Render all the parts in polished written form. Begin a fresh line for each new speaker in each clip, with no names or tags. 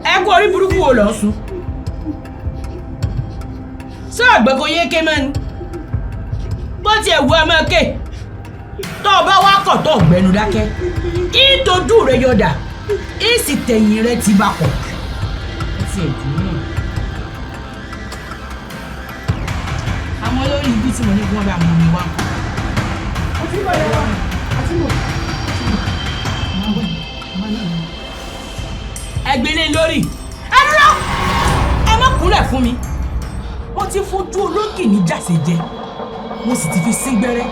ẹ kú orí burúkú wo lọ sùn sọ àgbẹ̀kọ yé ké mẹ́ni bó tiẹ̀ wú ọmọ ké tó o bá wá kọ̀ tó ọ̀gbẹ́nu dákẹ́ ìtọ́jú rẹ yọ̀dà ìsì tẹ̀yìn rẹ ti bá kọ̀ ti ẹ̀jú náà. àwọn olórí ibi tí mo ní kí wọ́n bá mú mi wá. àti mọ̀ ẹ̀ wá àti mọ̀ ẹgbẹ́lẹ́ lórí ẹ dúró ẹ má kúnlẹ̀ fún mi mo ti fojú olókì ní jàsè jẹ mo sì ti fi sí gbẹ́rẹ́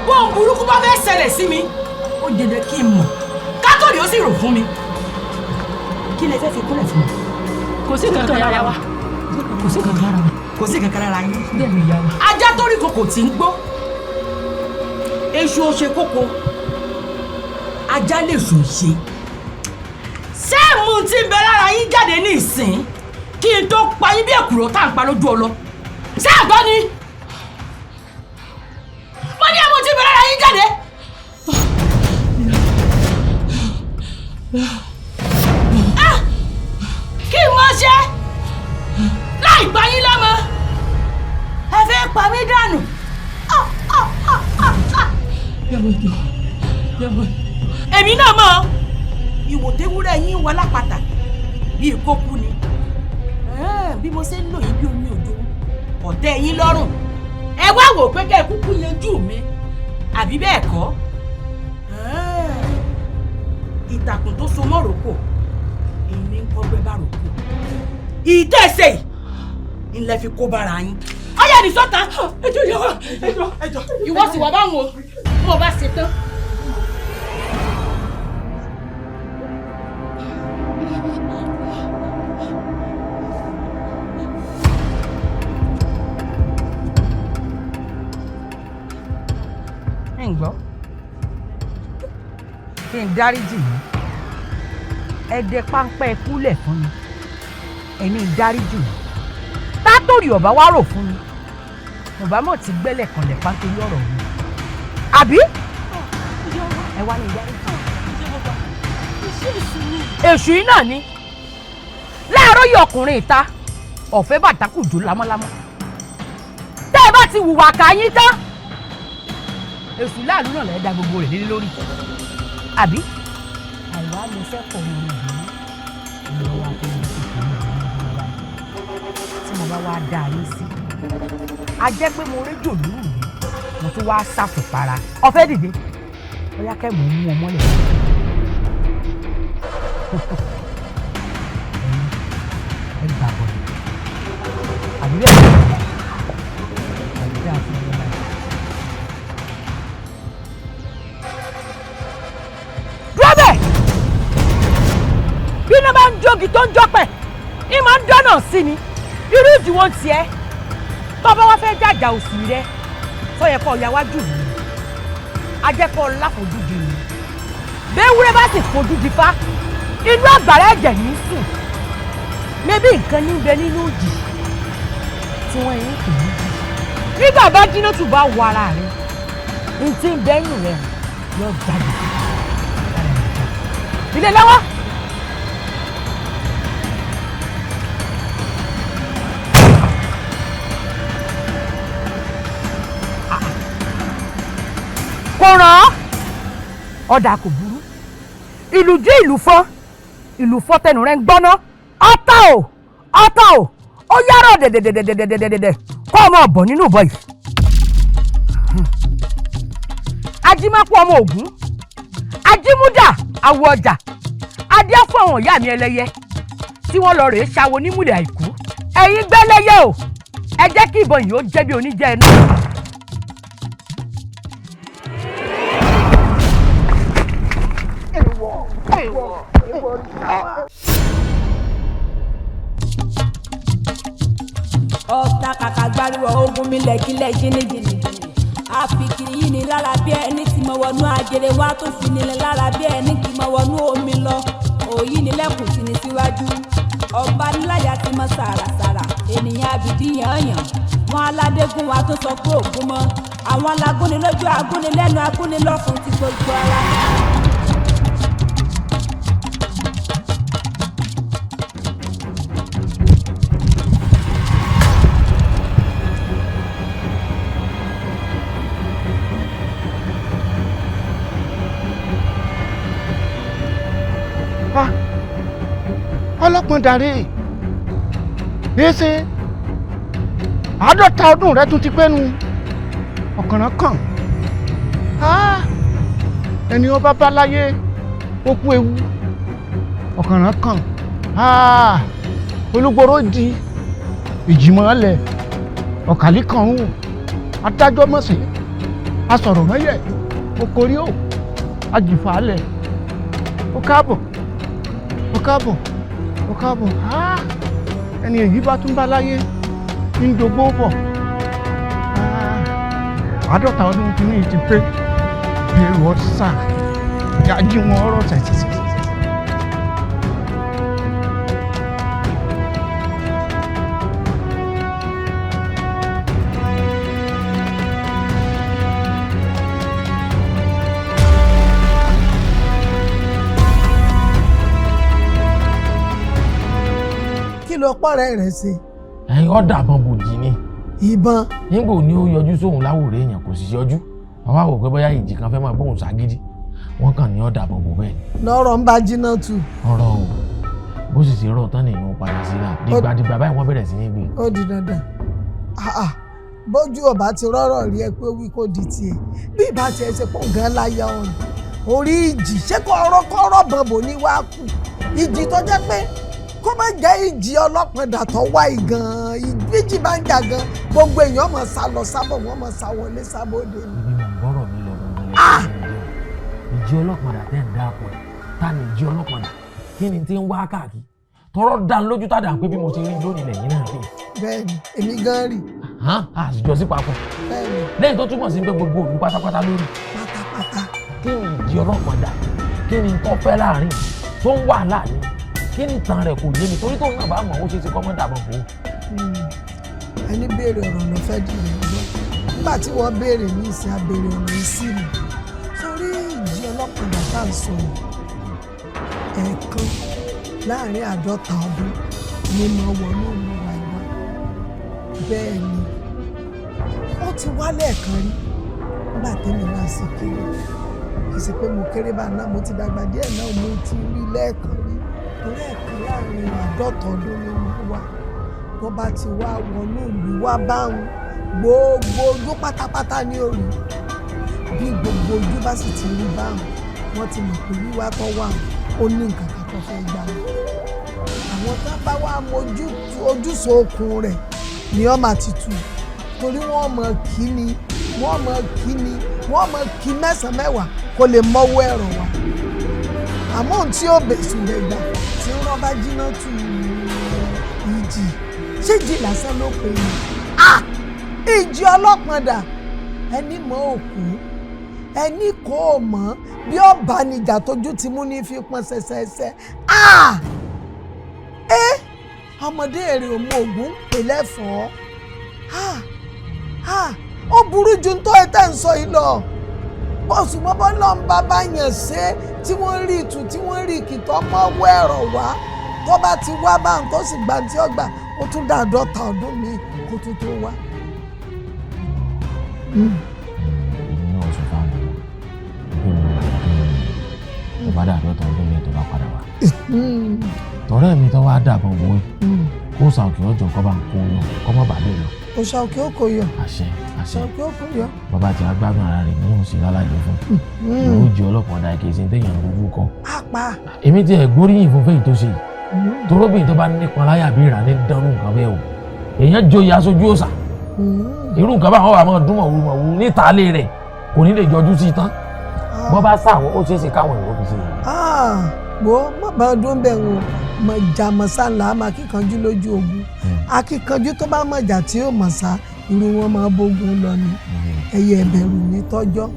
bóun burúkú bá fẹ́ ṣẹlẹ̀ sí mi ó dédé kí n mọ̀ kátólì ó sì rò fún mi kí lẹ fẹ́ fi kúnlẹ̀ fún mi.
kò sí kankan lára wa
kò sí kankan lára wa kò sí kankan lára yín.
bẹ́ẹ̀ ni ìyá wa.
ajá tó rí kòkò tí ń gbó èṣù ó ṣe kókó ajá lè sùn ṣe sẹ́ẹ̀mù tí ń bẹ lára yín jáde ní ìsìn kí n tó pa yín bí èkùrọ́ tá à ń pa lójú ọlọ sẹ́ẹ̀gbọ́ ni mo ní ẹ̀mú tí ń bẹ lára yín jáde. Kí n mọ ṣe láì gbá yín lọ́mọ ẹ fẹ́ pa mí dànù. Èmi náà mọ̀ ìwòtẹ́wúrẹ́ yín wọ lápàtà bí ìkókú ni bí mo ṣe ń lò yín bí omi òjò ọ̀tẹ̀ yín lọ́rùn ẹ wá wò pé kẹ́ ẹ kúkú yanjú mi àbí bẹ́ẹ̀ kọ́ ìtàkùn tó so mọ́ròkò èmi ń kọ́ gbẹ́ bá ròkò ìtẹ̀sẹ̀ ńlẹ̀ fi kó bára yín ọ̀yà ní sọ́ta ẹjọ́ ìyàwó ẹjọ́ ìwọ sì wà báwọn mo bá ṣe tán. gbọ́ kí n dáríjì yín ẹ dẹ páńpẹ́ kúlẹ̀ fún mi ẹni dáríjì yín tátòrí ọ̀bá wá rò fún mi ọ̀bá mọ̀ tí gbẹ́lẹ̀ kanlẹ̀ páńpẹ́ lọ́rọ̀ mi àbí ẹ wá ní dáríjì èṣù yìí náà ni láàárọ̀ yìí ọkùnrin ìta ọ̀fẹ́ bàtàkùjò lámọ́lámọ́ tẹ́ ẹ bá ti hùwà ká yín tán èṣù láàlú náà lẹ́ẹ̀dá gbogbo rẹ̀ lé lórí àbí àìwá mi sẹ́kọ̀ọ́ mi ìlú wa tó ń sì fún mi tí mo bá wá dá a yín sí a jẹ́ pé mo rédíò lóru mi mo tún wá ṣàfùpara ọ̀fẹ́ dìde bóyá kẹ́ mò ń mú ọmọ lẹ̀ ẹ gbà bọ̀ àbí bẹ́ẹ̀ àbí bẹ́ẹ̀ àti ọmọ náà. bí iná bá ń jógi tó ń jọ́pẹ̀ ní máa ń dọ́nà sí ni irú ìdíwọ́ tiẹ̀ tọ́ba wá fẹ́ jàjà òsì rẹ tó yẹ kó ọ̀yà wájú mi ajẹ́kọ̀ọ́ láfojúdi mi béwúrẹ́ bá sì fojú di fá inú àgbàrá ẹ̀jẹ̀ ní sùn mébí nǹkan ní bẹ nínú òjì tí wọ́n yẹn kì í jì nígbà bá jiná tù bá wọ ara rẹ ní tí ń bẹ́yìn rẹ yóò jáde ilé lọ́wọ́. kò rán ọ̀dà kò burú ìlú jí ìlú fọ́ tẹnu rẹ̀ ń gbọ́ná ọ̀tá o ó yára dẹ̀dẹ̀dẹ̀dẹ̀dẹ̀dẹ̀dẹ̀ kọ́ ọmọ ọ̀bọ̀ nínú ìbọn yìí ajímápọ̀ ọmọ Ògún ajímúdà àwọ̀ ọjà adé fún àwọn ìyá mi ẹlẹ́yẹ tí wọ́n lọ rèé ṣàwọ nímùlẹ̀ àìkú ẹ̀yin gbẹ́lẹ́yẹ o ẹ jẹ́ kí ìbọn yìí ó jẹ́ bí oníjẹ́ ẹnu.
ọ̀tá kàkà gbáríwọ̀ ogun mi lẹ̀kílẹ̀ jìnnìjìnnì àfikiri yìí ní lára bí ẹni tí mo wọnú ajere wá tó fi nílẹ̀ lára bí ẹni tí mo wọnú omi lọ òyì nílẹ̀kùn sí ní síwájú ọba níláyà ti mọ sàràsàrà ènìyàn àbìdí yànyàn wọn aládégún wa tó sọ pé ògún mọ àwọn alágúnni lójú agúnni lẹ́nu agúnni lọ́fun ti gbogbo ara.
ọlọ́pàá darí èsè 50 ọdún rẹ tún ti pẹ́nu ọ̀kànràn kàn ẹni ó bá bá láyé ó kú ewu ọ̀kànràn kàn olúgbòrò di ìjìmọ̀lẹ̀ ọ̀kàlí kan ń adájọ́ mọ̀sẹ̀ asọ̀rọ̀ mọ́yẹ̀ okòrí ò ajìfàálẹ̀ ó káàbọ̀ ó káàbọ̀ ó káàbọ̀ ẹni èyí bá tún bá láyé ń dogbó bọ̀ 50 ọdún tí ní ti pé bẹ́ẹ̀rù ọ̀sà yájú wọn ọ̀rọ̀ tẹ̀sí.
pọ́rẹ́ rẹ̀ ṣe.
ẹ̀yin ọ̀dà àbọn bòjì ni.
ìbọn.
nígbò ní ó yọjú sóhun láwòrán èèyàn kò sì yọjú àwọn àwò pé bóyá ìjì kan fẹ́ máa bóhùn ságídí wọ́n kàn ní ọ̀dà àbọn bò bẹ́ẹ̀ ni.
lọ́rọ̀ ń bá jiná tù.
ọ̀rọ̀ o bó sì ti rọ̀ tán nìyẹn padà sí náà dìgbàdìgbà báyìí wọ́n bẹ̀rẹ̀ sí ní gbé.
ó di dandan bójú ọba ti rọ́rọ̀ rí ẹ pé wí kó di tiẹ̀ bí ìbá tiẹ̀ ṣe pọ̀ gan láyà ọ̀nà orí ìjì ṣé kọ́ ọ̀rọ̀ bọ̀bọ̀ ní wàá kù ìjì tó jẹ́ pé kó má jẹ́ ìjì ọlọ́pàá tó wá ìgàn ìjì bá ń jà gan gbogbo èèyàn mọ̀ sá lọ sábọ̀ wọ́n mọ̀ sá wọlé sábòde.
ibi mọ̀ ń bọ́rọ̀ mi lọ gbọ̀ngàn ìjì ọlọ́pàá tẹ̀ ń dáàpọ̀ ta ni ìjì ọlọ́pàá kí ni tí ń wá káàkiri tọrọ dán lójú tàdà pé bí mo ti rí lónìí lẹ́yìn náà rí.
bẹ́ẹ̀ni èmi gan rí.
àṣìjọ sí papọ̀.
bẹ́ẹ̀ni.
lẹ́yìn tó túmọ̀ sí pé gbogbo òlu pátápátá lórí.
pátápátá.
kí ni ìjì ọlọ́pàá dà kí ni tó fẹ́ láàrin tó ń wà láàrin kí ni tàn rẹ̀ kò yé mi torí tóun náà bá mọ̀ ó ṣe ti kọ́ mọ́ dàbọ̀ bò ó.
ẹni béèrè ọ̀rọ̀ ló fẹ́ di rẹ̀ gbọ́ nígbà tí wọ́n béèrè ní ìsìn abèrè ọ̀rọ̀ ìsì mi sórí ìjì ọlọ́pàá dàtà ń sọ ẹ̀ẹ̀kan láàrin 50 ọdún ni mo wọnú ìmúra ìwà bẹ́ẹ̀ ni ó ti wá lẹ́ẹ̀kan rí nígbà tẹ́mi náà sì kéré kì í ṣe pé mo kéré bá náà mo ti dàgbà díẹ̀ náà mo ti rí lẹ́ẹ̀kan rí torí ẹ̀ẹ̀kan láàrin 50 ọdún ni mo wà tó bá ti wá wọnú ìlú wá báwọn gbogbo ojú pátápátá ní orí bí gbogbo ojú bá sì ti rí báwọn wọ́n ti mọ̀ pé wíwá tó wà ó ní nǹkan kan tó fẹ́ gbà wọn àwọn tó bá wà mojú ojúṣe okùn rẹ̀ ni wọ́n máa ti tù torí wọ́n mọ̀ kí ni wọ́n mọ̀ kí ni wọ́n mọ̀ kí 9 mẹ́wàá kó lè mọ́wọ́ ẹ̀rọ wa àmọ́ ohun tí ó bèsù lè gbà tí wọ́n bá jiná tù ìjì ṣé ìjì lásán ló pè é ìjì ọlọ́pàá ẹni mọ òkú ẹni kò mọ̀ bí ọba níjà tójú ti mú ní fi pọn ṣẹṣẹṣẹ ọmọdé èrè òmò ògùn pè lẹ́fọ̀ọ́ ó burú ju tó ẹ tẹ́ ń sọ yìí lọ bọ́sù bọ́bọ́ náà ń bá bá yàn ṣe tí wọ́n rí ìtù tí wọ́n rí ìkìtọ́ mọ́ owó ẹ̀rọ wá tó bá ti wá bá ń tó sì gbà tí ó gbà ó tún dá 50 ọdún mi kó tún tó wá.
èmi náà sọ fáwọn ọmọ tó bá dà 50 ọdún mi tó bá padà wá. tọ̀rẹ́ mi tó wá dàbọn wò kó sàòkè ọjọ́ kọ́ bá ń kó yọ kọ́ mọ́ bàbá lọ.
òṣà òkè ó kò yọ.
àṣẹ àṣẹ
òkè ó kò yọ.
bàbá tí a gbádùn ara rẹ̀ nínú sí lálàyé fún yóò jẹ́ ọlọ́pàá ọ̀dà ìkẹsìn téèyàn lójú kan.
apá.
èmi ti ẹ̀ gbóríyìn fún fẹ́yìn tó ṣe yìí toróbìnrin tó bá nípa láyà bí ìrà ní dánú nǹkan bẹ́ẹ̀ o èèyàn joyè aṣojú òòṣà irú nǹkan báwọn wà máa dún mọ̀wúrú níta ilé rẹ̀ kò ní lè jọjú sí i tán bọ́ bá sáwọn ó ṣeé ṣe káwọn ìwọ fi ṣe yìí.
bó má bá ọdún bẹ̀ wò mọ̀ ìjà mọ̀sá là á máa kíkanjú lójú ogun akíkanjú tó bá mọ̀ ìjà tí ó mọ̀sá irú wọn máa bógun lọ ni ẹyẹ ẹ̀bẹ̀rù ní tọ́jọ́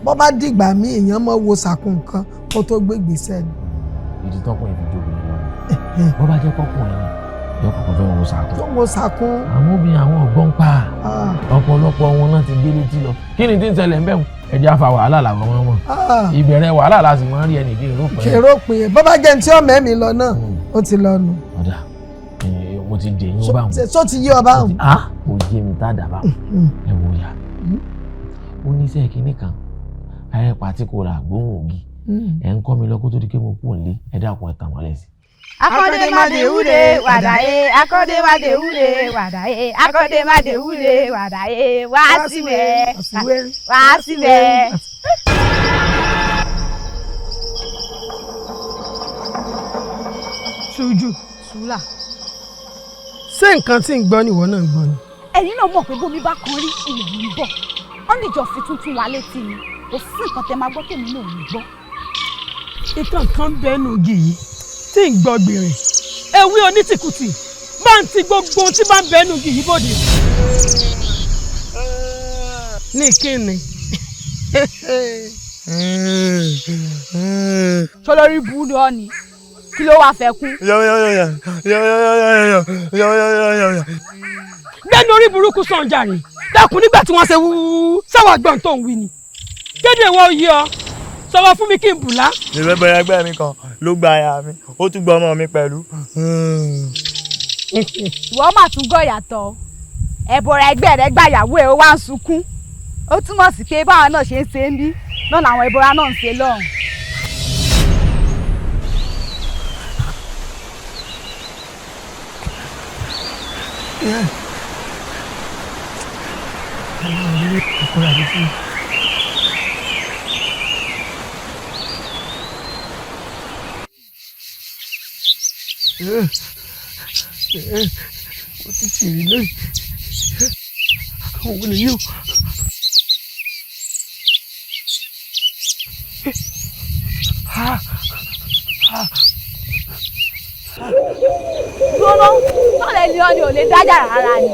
bọ́ bá dìgbà mí èèyàn máa wo sàkún nǹkan kó tó gbé gbèsè ni.
ìdí tọ́pọ̀ ìfìjọba ìlú bó bá jẹ́ kọ́kùnrin yóò kọ́kọ́ fẹ́ wo sàkún.
tó wo sàkún.
àwọn obìnrin àwọn ọ̀gbọ́n pa ọ̀pọ̀lọpọ̀ wọn náà ti gé létí lọ kí ni tí ń ṣẹlẹ̀ ń bẹ̀ ẹja fa wàhálà làwọn ọmọ wọn ìbẹ̀rẹ̀ wàhálà la sì máa ń rí ẹnì kí
èrò pé bó bá jẹ́ ní tí ọmọ ẹ̀mí lọ náà ó ti lọ nù.
ọ̀dà mo ti dè yín báwọn.
sọ ti yí ọba hàn.
kò yé mi tá a dàbà ẹ wò ya ó ní sẹ́ẹ̀ kínní kan ayé pàtí kò rà gbóhùn ògì ẹ̀ ń kọ́ mi lọ kó tó di pé mo kú òǹlé ẹ dákun ẹ̀ tàn wọ́n lẹ́sìn.
Akọ́démádéwúre wàdáyé akọ́démádéwúre wàdáyé akọ́démádéwúre wàdáyé wá síbẹ̀ wá síbẹ̀.
ṣojú
Sùúlà.
ṣé nǹkan tí ń gbọ́ nìwọ náà ń gbọ́ ni.
ẹ̀yin náà mọ̀ pé bómi bá kan rí ilẹ̀ ń bọ̀ wọ́n níjọ fi tuntun wá létí ni kò sí nǹkan tẹ́ máa gbọ́ tèmi náà ò ní gbọ́.
ìtàn kan bẹ́ẹ̀nù igi yìí tí ń gbọ́ gbèrè ewé onítìkùtì bá ń ti gbogbo tí bá ń bẹ́ẹ̀nù igi yìí bòde. ní kíni.
sọlọ́rí bú ni ọ́ ni kí ló wàá fẹ́ kú.
gbẹ́nu orí burúkú sàn jàre dákun nígbà tí wọ́n ṣe wúwú sáwà gbọ́n tó ń wí ni kéde wọn ò yí ọ sọ̀rọ̀ fún mi kí n bùlá.
ìrẹ́bẹ̀rẹ̀ ẹgbẹ́ mi kan ló gba aya mi ó tún gba ọmọ mi pẹ̀lú.
ìwọ mà tún gọ̀ yàtọ̀ ẹ̀bùrọ̀ ẹgbẹ́ rẹ gbàyàwó ẹ̀ ó wá ń sunkún ó túmọ̀ sí pé báwọn náà ṣe ń ṣe ń bí náà làwọn ẹbọra náà ń ṣe lọ́hùn.
ó ti tìrì lóyún òun lè yóò.
gbọ́dọ̀ sọ̀rọ̀ ẹni ọ́ ni ò lè dájà rárá ni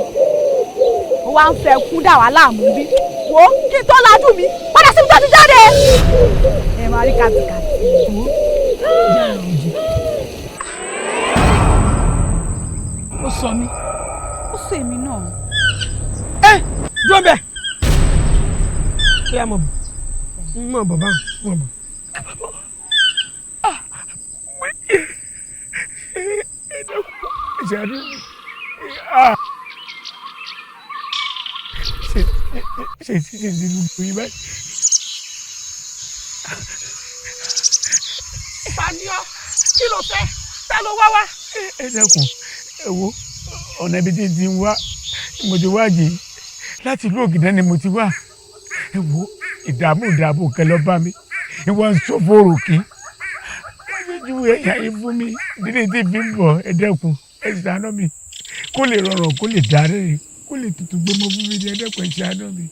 ó wá ń fẹ́ kú dà wá láàmú bí wo kí n tó lajú mi padà síbi tó ti jáde. ẹ máa rí kàtìkàtì ìlú.
ó sọ mí.
ó sọ èmi náà.
ẹ dúró bẹ́ẹ̀ kí ẹ mọ̀ bọ̀ báwọn mọ̀ bọ̀.
ìṣàdé ṣe ti lùgbò yìí báyìí.
Fàníọ́ kí ló fẹ́ tá ló wá wá.
ẹ dẹ́kun ẹ wo ọ̀nà ibi tí ti ń wá mo ti wá jì láti ìlú Ògìdá ni mo ti wá ẹ wo ìdààmú kẹlẹ́ bá mi ìwọ ń sọ fóòrò kí wọ́n ti ju ẹ̀yà yìí fún mi dídí tí fi ń bọ̀ ẹ dẹ́kun ẹ ṣàánú mi kó lè rọrùn kó lè darí kó lè tutù gbọmọ fún mi ní ẹ dẹ́kun ẹ ṣàánú mi.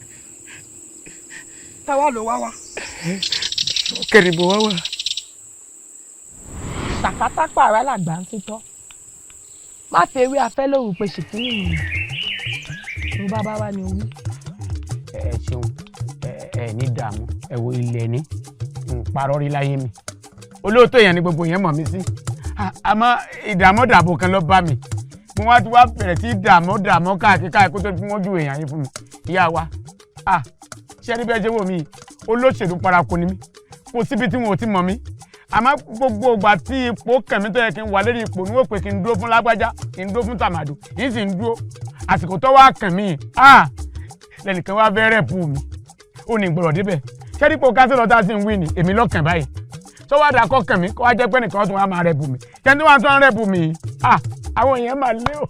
táwa ló wá wá.
kẹrìbọ wá wá.
tàkátàpá ara làgbà ń títọ́ má fi ewé afẹ́ lóru pé ṣèkínní mi ló bá bá wá ní owó.
ẹ ṣeun ẹ ní dààmú ẹ wo ilẹ̀ ní parọ́ rí láyé mi olóòótọ́ èèyàn ni gbogbo yẹn mọ̀ mí sí àmọ́ ìdààmú kan ló bá mi mo wá ti wá bẹ̀rẹ̀ sí dààmú káàkiri kó tó fún wọn ju èèyàn yín fún mi ìyá wa ṣé ẹni bẹ́ẹ̀ ṣe wò mí olóṣèlú paraku ni mí kò síbi tí wọn ò ti mọ̀ mí àmọ́ gbogbo ìgbà tí ipò kẹ̀mí tó yẹ kí n wà lérí ipò ní wọ́n pé kí n dúró fún lágbájá kí n dúró fún tàmàdù yìí sì ń dúró àsìkò tó wá kẹ̀mí lẹ́nìkan wá fẹ́ rẹ̀pù mi ó ní gbọ́dọ̀ débẹ̀ ṣẹ́rípò kásìlọ́ tá a sì ń wí ni èmi lọ́kàn báyìí tó wá dà kọ́ kẹ̀mí kó wá jẹ́ pé nìkan tó wá máa rẹ̀pù mi kẹ́ni wá tó ń rẹ̀pù mi àwọn èèyàn máa lé o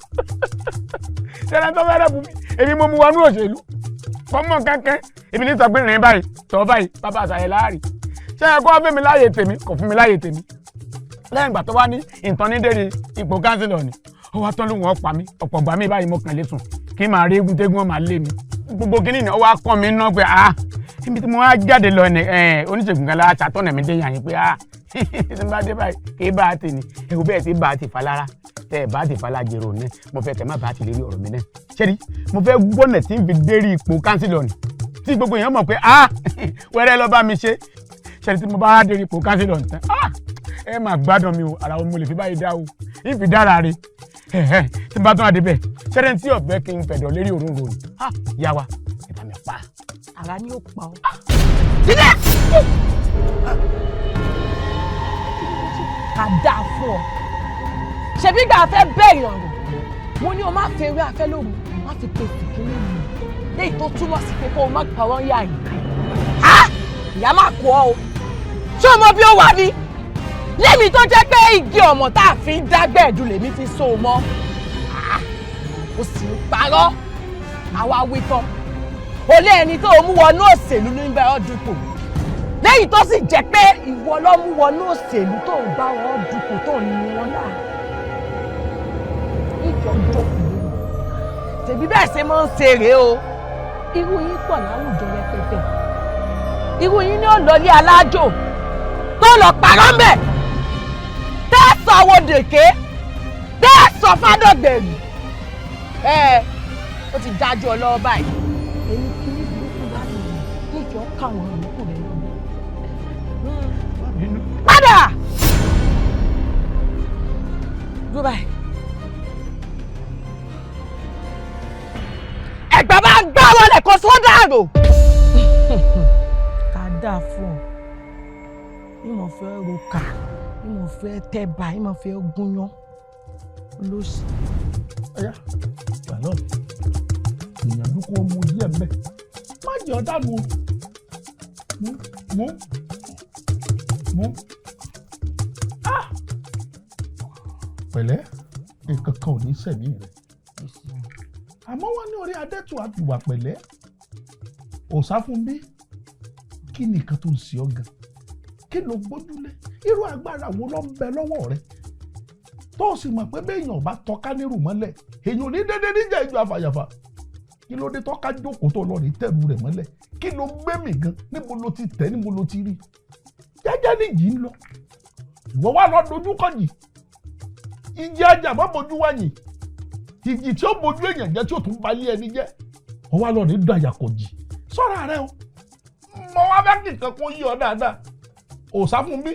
ṣẹlẹ̀ tó fẹ́ rẹ̀pù mi èmi mo mú wọnú òṣèlú fọmọ kankan èmi ní sọ pé rìn báyìí tọ́ báyìí bàbá àṣàyẹ láàrin ṣé ẹ kọ́ fún mi láàyè tèmi kò fún mi láàyè tèmi lẹ́yìn ìgbà tó wá ní ìtọ́nídéri ipò kánsílọ̀ ni ó wá tán lóhùn ọ̀pá mi ọ̀pọ̀ gbà mí báyìí mo kàn lè sùn kí n máa rí eégún tégún máa lé mi gbogbo kínní ni ó wá kọ́ mi ná pé ibi tí mo wá jáde lọ ni oníṣègùn kan lára ṣàtọ̀nà mi dé yàn yín pé tí n bá dé báyìí kì í bá a tè ní ewu bẹ́ẹ̀ tí bá a ti fa lára tẹ́ ẹ bá a ti fa lájẹrò ní mo fẹ́ kẹ́ má bá a ti lérí ọ̀rọ̀ mi náà ṣẹ́rí mo fẹ́ gbọ́nà tí n fi dérí ipò kánsílọ̀ ni tí gbogbo èèyàn mọ̀ pé wẹ́rẹ́ ló bá mi ṣe ṣẹ́rí tí mo bá dérí ipò kánsílọ̀ nìkan ẹ máa gbádùn mi o ara wọn mo lè fi báyìí dá o ìfi dára rè tí n bá tún adébẹ̀ ṣẹ́rẹ́ tí ọ̀bẹ kí n fẹ̀dọ̀ lérí òróró ni ìyá wa ìbá mi pa.
ara ni ó pa ọ́.
dídẹ́.
ká dáa fún ọ ṣebí gbà fẹ́ bẹ́ẹ̀ ọ̀rọ̀ mo ní o má fẹ́ ewé afẹ́ lóru má fi pe ìkíní mi léyìí tó túmọ̀ sí pé kó o má pa wọ́n yá yìí. ìyá má kú ọ o ṣé o mọ bí ó wà ní lẹ́mi tó jẹ́ pé igi ọ̀mọ̀ tá a fi ń dágbẹ̀ẹ́dù lèmi fi so o mọ́ o sì ń parọ́ àwa wí tán o lé ẹni tó o mú wọnú òṣèlú níbẹ̀ ọdún kò lẹ́yìn tó sì jẹ́ pé ìwọ ló mú wọnú òṣèlú tó ń bá wọn dupò tó ń ní wọn náà ìjọ jókòó tèmi bẹ́ẹ̀ ṣe máa ń ṣe rèé o irú yín pọ̀ láwùjọ rẹpẹtẹ irú yín ni ó lọlé alájò tó lọ pàrọ̀ ń bẹ̀ tẹ́ ẹ sọ àwọn dèké tẹ́ ẹ sọ fádọ̀gbẹ̀rù ó ti dájú ọ lọ́wọ́ báyìí èyí kí ní burúkú láti rìn níjọ káwọn olùkú rẹ lọ. padà dúró báyìí ẹgbẹ́ bá gbá wọlé kó sódà rò. ká dáa fún ọ ìmọ̀ fẹ́ roka ìmọ̀ fẹ́ tẹ́ba ìmọ̀ fẹ́ gúnyán olóṣì.
ọ̀yá pẹ̀lú ìyànjú kó mú díẹ̀ mbẹ́ má jẹ́ ọ̀dà mú pẹ̀lẹ́ nǹkan kan ò ní sẹ̀mí rẹ̀ àmọ́ wọ́n ní orí adẹ́tù àbíwá pẹ̀lẹ́ òòsà fún bí kí ni nǹkan tó ń ṣe ọ́ gan kí ló gbójúlé irú agbára wo ló ń bẹ lọ́wọ́ rẹ tó o sì mọ̀ pé béèyàn bá tọ́ka nírù mọ́lẹ̀ èèyàn ò ní dédé níjà ìjọ àfàyàfà kí ló dé tọ́ka jókòó tó lọ rí tẹ̀rù rẹ̀ mọ́lẹ̀ kí ló gbé mi gan níbo ló ti tẹ̀ níbo ló ti rí jẹ́jẹ́ níjì ń lọ ìwọ wá lọ dojú kọ̀yìn ìjì ajá má bojú wáyìn ìjì tí ó bojú èèyàn jẹ́ tí ó tún balẹ̀ ẹni jẹ́ ọ wá lọ rí dàyà kọ̀jì sọ́ra rẹ o mo wá fẹ́ kí nǹkan kó yí ọ dáadáa òòsà fún mi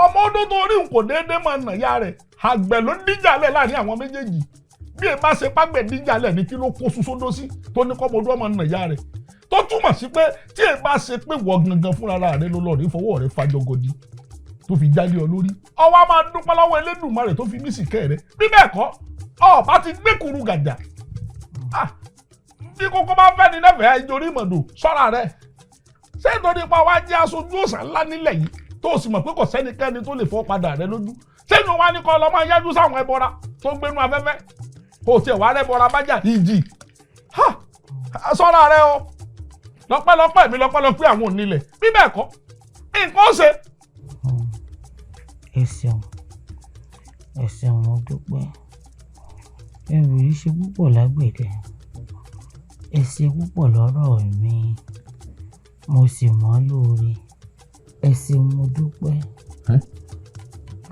ọmọ ọdún tó rí nǹkó déédéé máa nà ya rẹ̀ àgbẹ̀ ló díjàlẹ̀ láàrin àwọn méjèèjì bí ẹ bá ṣe págbẹ̀ díjàlẹ̀ ní kí ló kó sódó sí tó ní kọ́mọdé ọmọ nà ya rẹ̀ tó túmọ̀ sí pé tí ẹ bá ṣe pé wọ gangan fúnra rẹ̀ ló lọ rí fọwọ́ rẹ̀ fàjọgọdì tó fi jálé ọ lórí ọwọ́ a máa dúpẹ́ lọ́wọ́ Elédùmarè tó fi mí sì kẹ́ rẹ̀ bí bẹ́ẹ̀ kọ́ ọba ti gbé kuru gàjà bí kókó bá fẹ́ ni lẹ́fẹ̀ẹ́ ìjòrí ìmọ̀dò sọ́ra rẹ̀ ṣé ìtọ́ni pa wá jẹ́ aṣojú òòṣà ńlá nílẹ̀ yìí tó o sì mọ̀ pé kò sẹ́nikẹ́ni tó lè fọ́ padà rẹ lójú sẹ́yìn wa ní kọ́ lọ́mọ yájú sáwọn ẹbọra tó ń gbénu afẹ́fẹ́ kò tiẹ̀ wá rẹ́bọra bájà ìjì sọ́ra rẹ o lọ́pẹ́lọpẹ́ mi lọ́pẹ́lọpẹ́ àwọn onílẹ̀ bí bẹ́ẹ̀ kọ́ nǹkan ó ṣe.
ẹ ṣeun mo dúpẹ́ ẹrù yìí ṣe púpọ̀ lágbẹ̀dẹ ẹ ṣe púpọ̀ lọ́rọ̀ mi mo sì mọ́ lóore ẹ ṣeun mo dúpẹ́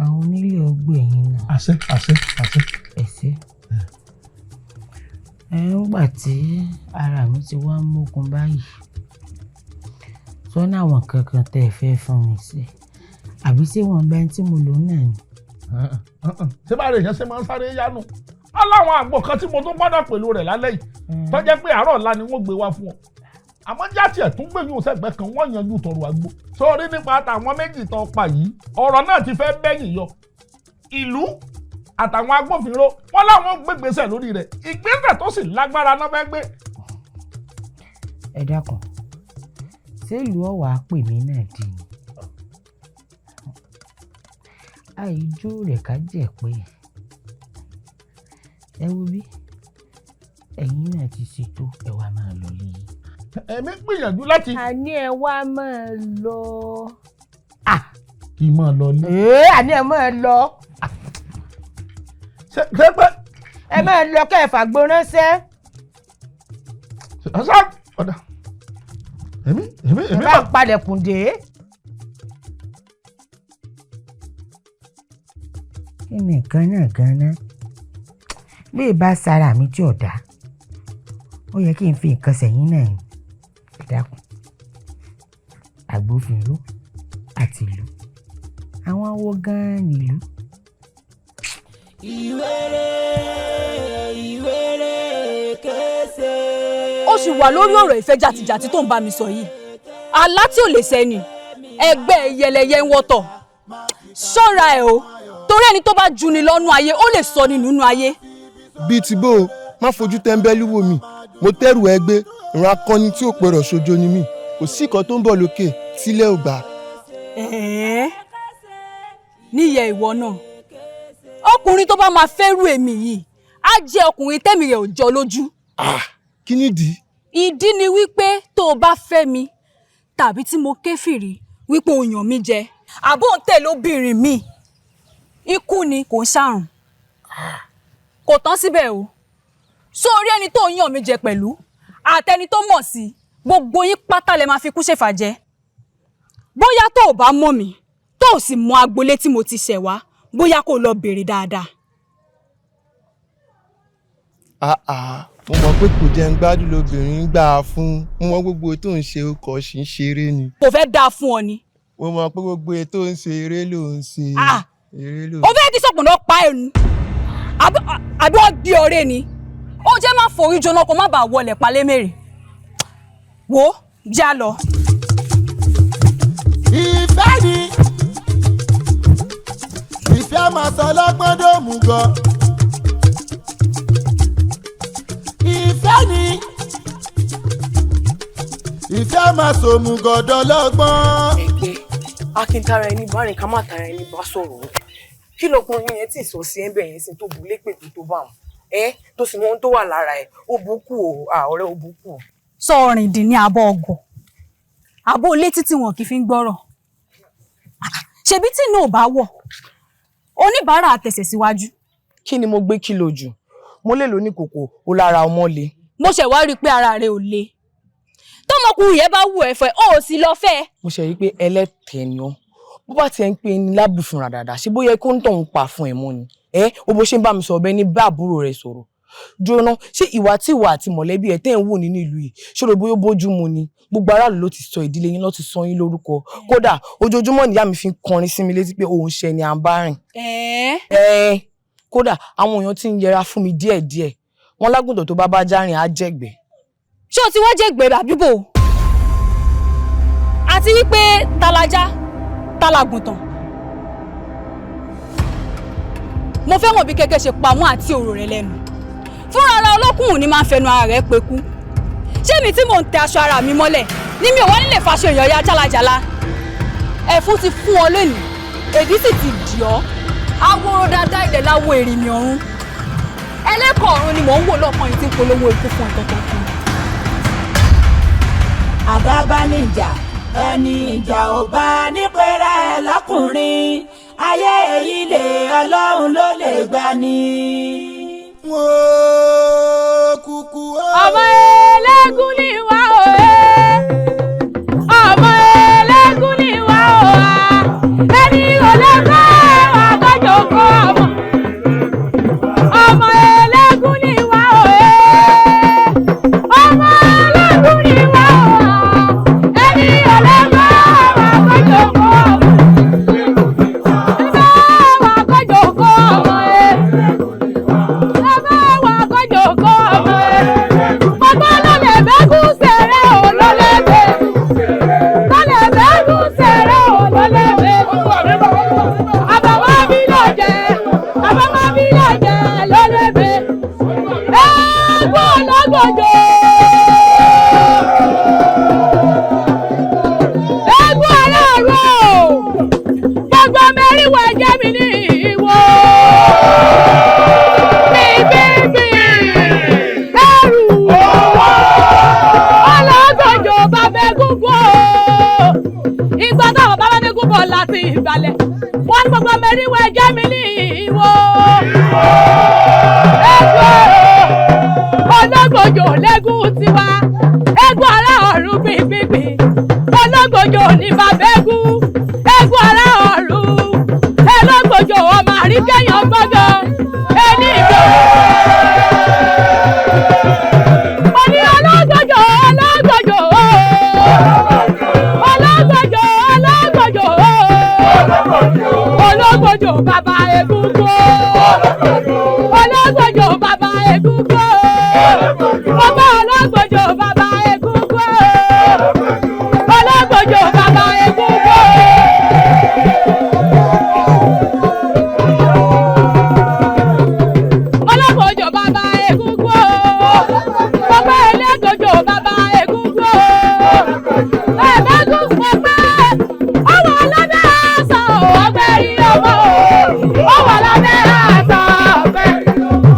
àwọn onílé ọgbẹ́ yín náà.
àṣẹ.
ẹ ṣe ńgbà tí ara mi ti wá mókun báyìí sọ́nà àwọn kankan tẹ́ ẹ fẹ́ fún mi sí àbí ṣé wọ́n bá ń tí mo lò náà ni.
ṣé bá rẹ̀ yẹn ṣe máa ń sáré yánu aláwọn àgbo kan tí mo tún gbọ́dọ̀ pẹ̀lú rẹ̀ lálẹ́ yìí tó jẹ́ pé àárọ̀ ọ̀la ni wọ́n gbé wá fún ọ àmọ́ jáde ẹ̀ tún gbẹ̀yìn sẹ́gbẹ́ kan wọ́n yanjú tọrọ àgbo sórí nípa àtàwọn méjì tó pa yìí ọ̀rọ̀ náà ti fẹ́ bẹ́yìn yọ ìlú àtàwọn agbófinró wọn láwọn gbégbèsè lórí rẹ̀ ìgbésẹ̀ tó sì lágbára náà fẹ́ gbé.
ẹ dákun ṣé ìlú ọ̀wà pè mí náà dì ní àìjó rẹ̀ ká jẹ́ pé ẹ wo bí ẹ̀yin náà ti ṣètò ẹ wá máa lọ léyìí.
ẹ̀mí gbìyànjú láti.
àní ẹ wá máa lọ.
kì í máa lọ lé.
àní ẹ máa lọ.
ṣé pé.
ẹ máa lọ kẹ́ ẹ fàgbọ́ ránṣẹ́.
ọ̀sán ọ̀dà èmi.
ẹ bá ń palẹ̀kùn dé.
kí ni nǹkan náà gan-an bí ìbá sára mi tí ò dá ó yẹ kí n fi nǹkan sẹ́yìn náà ẹ dákun agbófinró àti ìlú àwọn awo gan-an nílùú
ó sì wà lórí ọ̀rọ̀ ìfẹ́ jàtìjàtì tó ń bá mi sọ yìí àlá tí ò lè sẹ́ni ẹgbẹ́ yẹlẹyẹ ń wọ́tọ̀ ṣọ́ra ẹ̀ o torí ẹni tó bá jù ní lọ́nú ayé ó lè sọ ní nínú ayé.
bíi ti bó o má fojú tẹ́ńbẹ́lú wò mí mo tẹ́rù ẹgbẹ́ ìran akọni tí ò pẹ̀rọ̀ ṣojo ni mí kò sí ìkan tó ń bọ̀ lókè sílẹ̀ ò gbà.
níyẹ ìwọ náà ọkùnrin tó bá máa fẹ́rù èmi yìí á jẹ́ ọkùnrin tẹ́mi rẹ̀ ò jọ lójú.
kí nìdí.
ìdí ni wípé tó o bá fẹ́ mi tàbí tí mo kéfìrí wípé o yàn mí jẹ àbó ń tẹ̀lé obìnrin mi ikú ni kò ń ṣàrùn kò tán síbẹ̀ o sórí ẹni tó yàn mí jẹ pẹ̀lú àtẹni tó mọ̀ sí gbogbo yín pátá lẹ máa fi kú ṣèfàjẹ́ bóyá tó o bá mọ̀ mí tó o sì mọ agboolé tí mo ti ṣẹ̀ wá bóyá kó lọ béèrè dáadáa.
mo mọ̀ pé kò jẹ́ ń gbádùn lóbìnrin gbà á fún mo mọ̀ gbogbo tó ń ṣe ọkọ̀ ṣì ń ṣeré ni.
kò fẹ́ dáa fún ọ ni.
mo mọ̀ pé gbogbo tó ń ṣe eré ló ń ṣe.
ó fẹ́ kí sọ̀pọ̀ náà pa ẹ̀rù àbí wọ́n gbé ọ̀rẹ́ ni ó jẹ́ má forí jóná kó má bàa wọlé palẹ́ mẹ́rin wo já lọ.
ìfẹ́ ni ìfẹ́ máa sọ lọ́gbọ́n dòmù gan. ìfẹ́ ni ìfẹ́ máa sòmù gọ̀dọ̀ lọ́gbọ́n.
ẹgbẹ́ akíntara ẹni bá rìn ká má tara ẹni bá sọ̀rọ̀ kí lọkùnrin yẹn tí ì sọ sí ẹ̀bẹ̀ yẹn sí tó bu lépè tó bá wọn tó sì mọ ohun tó wà lára ẹ̀ ó bukú o ọ̀rẹ́ ó bukú o.
sọ̀rìn dín ní abọ́ ọgọ̀ abọ́ létí tí wọn kì í fi ń gbọ́rọ̀ ṣebí tí inú ò bá wọ̀ oníbàárà àtẹ̀sẹ̀ síwájú.
kí ni mo gbé kìlò jù mo lè lò ní kòkò ó lára ọmọ le.
mo ṣẹ̀ wá rí i pé ara rẹ ò le tọmọkùnrin yẹn bá wù ẹ fẹ́ ó sì lọ fẹ́.
mo ṣe rí i pé ẹlẹ́tẹ̀ẹ́ ni ọ́ bó bá tiẹ̀ ń pè ní lábùfúnra dáadáa ṣé bóyá kó ń tọ̀ ń pa fún ẹ̀ mọ́ ni o bó ṣe ń bá mi sọ ọbẹ̀ ní bá àbúrò rẹ̀ sọ̀rọ̀ jóná ṣé ìwà tí ìwà àti mọ̀lẹ́bí ẹ̀ tẹ́ ń wò nínú ìlú yìí ṣòro bóyá bójú mu ni gbogbo aráàlú ló ti sọ ìdílé yín ló ti sọ yín lórúkọ kódà ojoojúmọ́ nìyá mi fi ń kọrin sí mi létí pé òun ṣe ni à ń bá rìn. kódà àwọn èèyàn ti ń yẹra fún mi díẹ̀díẹ̀ wọn lágùntàn tó bá járìn á jẹ̀gbẹ́.
ṣé o ti wá jẹ̀gbẹ́ àbíbò àti wípé talajá talagùntàn mo fẹ́ mọ̀ bí kẹ́kẹ́ ṣe pamọ́ àti ọ̀rọ̀ rẹ̀ lẹ́nu fúnra ara ọlọ́kùnrin ni máa ń fẹnu ara rẹ̀ pekú ṣé mi tí mò ń tẹ aṣọ ara mi mọ́lẹ̀ ni mi ò wá nílé faṣọ èèyàn ya jálajàla ẹ̀fún ti fún ọ lónìí èdí sì ti dì ọ́ aworo dáadáa ilẹ̀ láwo èrìmì ọ̀run ẹlẹ́kọ̀ọ́ ọ̀run ni mò ń wò lọ́kàn yìí tí ń polówó ikú fún ẹ̀ tọ́tọ́ fún mi.
àdábá níjà ẹni ìjà ò bá nípẹ́rẹ́ ẹ̀ lọ́kùnrin ayé èyí lè ọlọ́run ló lè gbà ní.
OKUKU
ọmọ ẹlẹ́gùn ni wá òye ọmọ ẹlẹ́gùn ni wá òha ẹni ò lè fẹ́ wà kọjọ kọ ọmọ ẹlẹ́gùn ni wá òye ọmọ ẹlẹ́gùn ni wá òha ẹni ò lè fẹ́ wà kọjọ kọ ìgbàlẹ̀ wọ́n ní gbogbo mẹ́rin wọ ẹjẹ́ mi ní ìwò ẹgbẹ́ ológbòjò lẹ́gùn tiwa ẹgbẹ́ ará ọ̀run gbìngbìngbì ológbòjò ní bàbẹ́gùn ẹgbẹ́ ará ọ̀run ológbòjò ọmọ àríkẹ́yàn gbọ́dọ̀ ẹni ìgbà mo ní ológbòjò ológbòjò ológbòjò ológbòjò ológbòjò bàbá
egúngún. Ológbòjò bàbá egúngún. Ọba ológbòjò bàbá egúngún. Ológbòjò bàbá egúngún. Ológbòjò bàbá egúngún. Ọba ológbòjò bàbá egúngún. Ẹ̀ẹ́dẹ́gùn pọ̀ pé ọwọ́ ọlọ́dẹ àṣà ọ̀gbẹ́ rí ọmọ. Ọwọ́ ọlọ́dẹ àṣà ọ̀gbẹ́ rí ọmọ.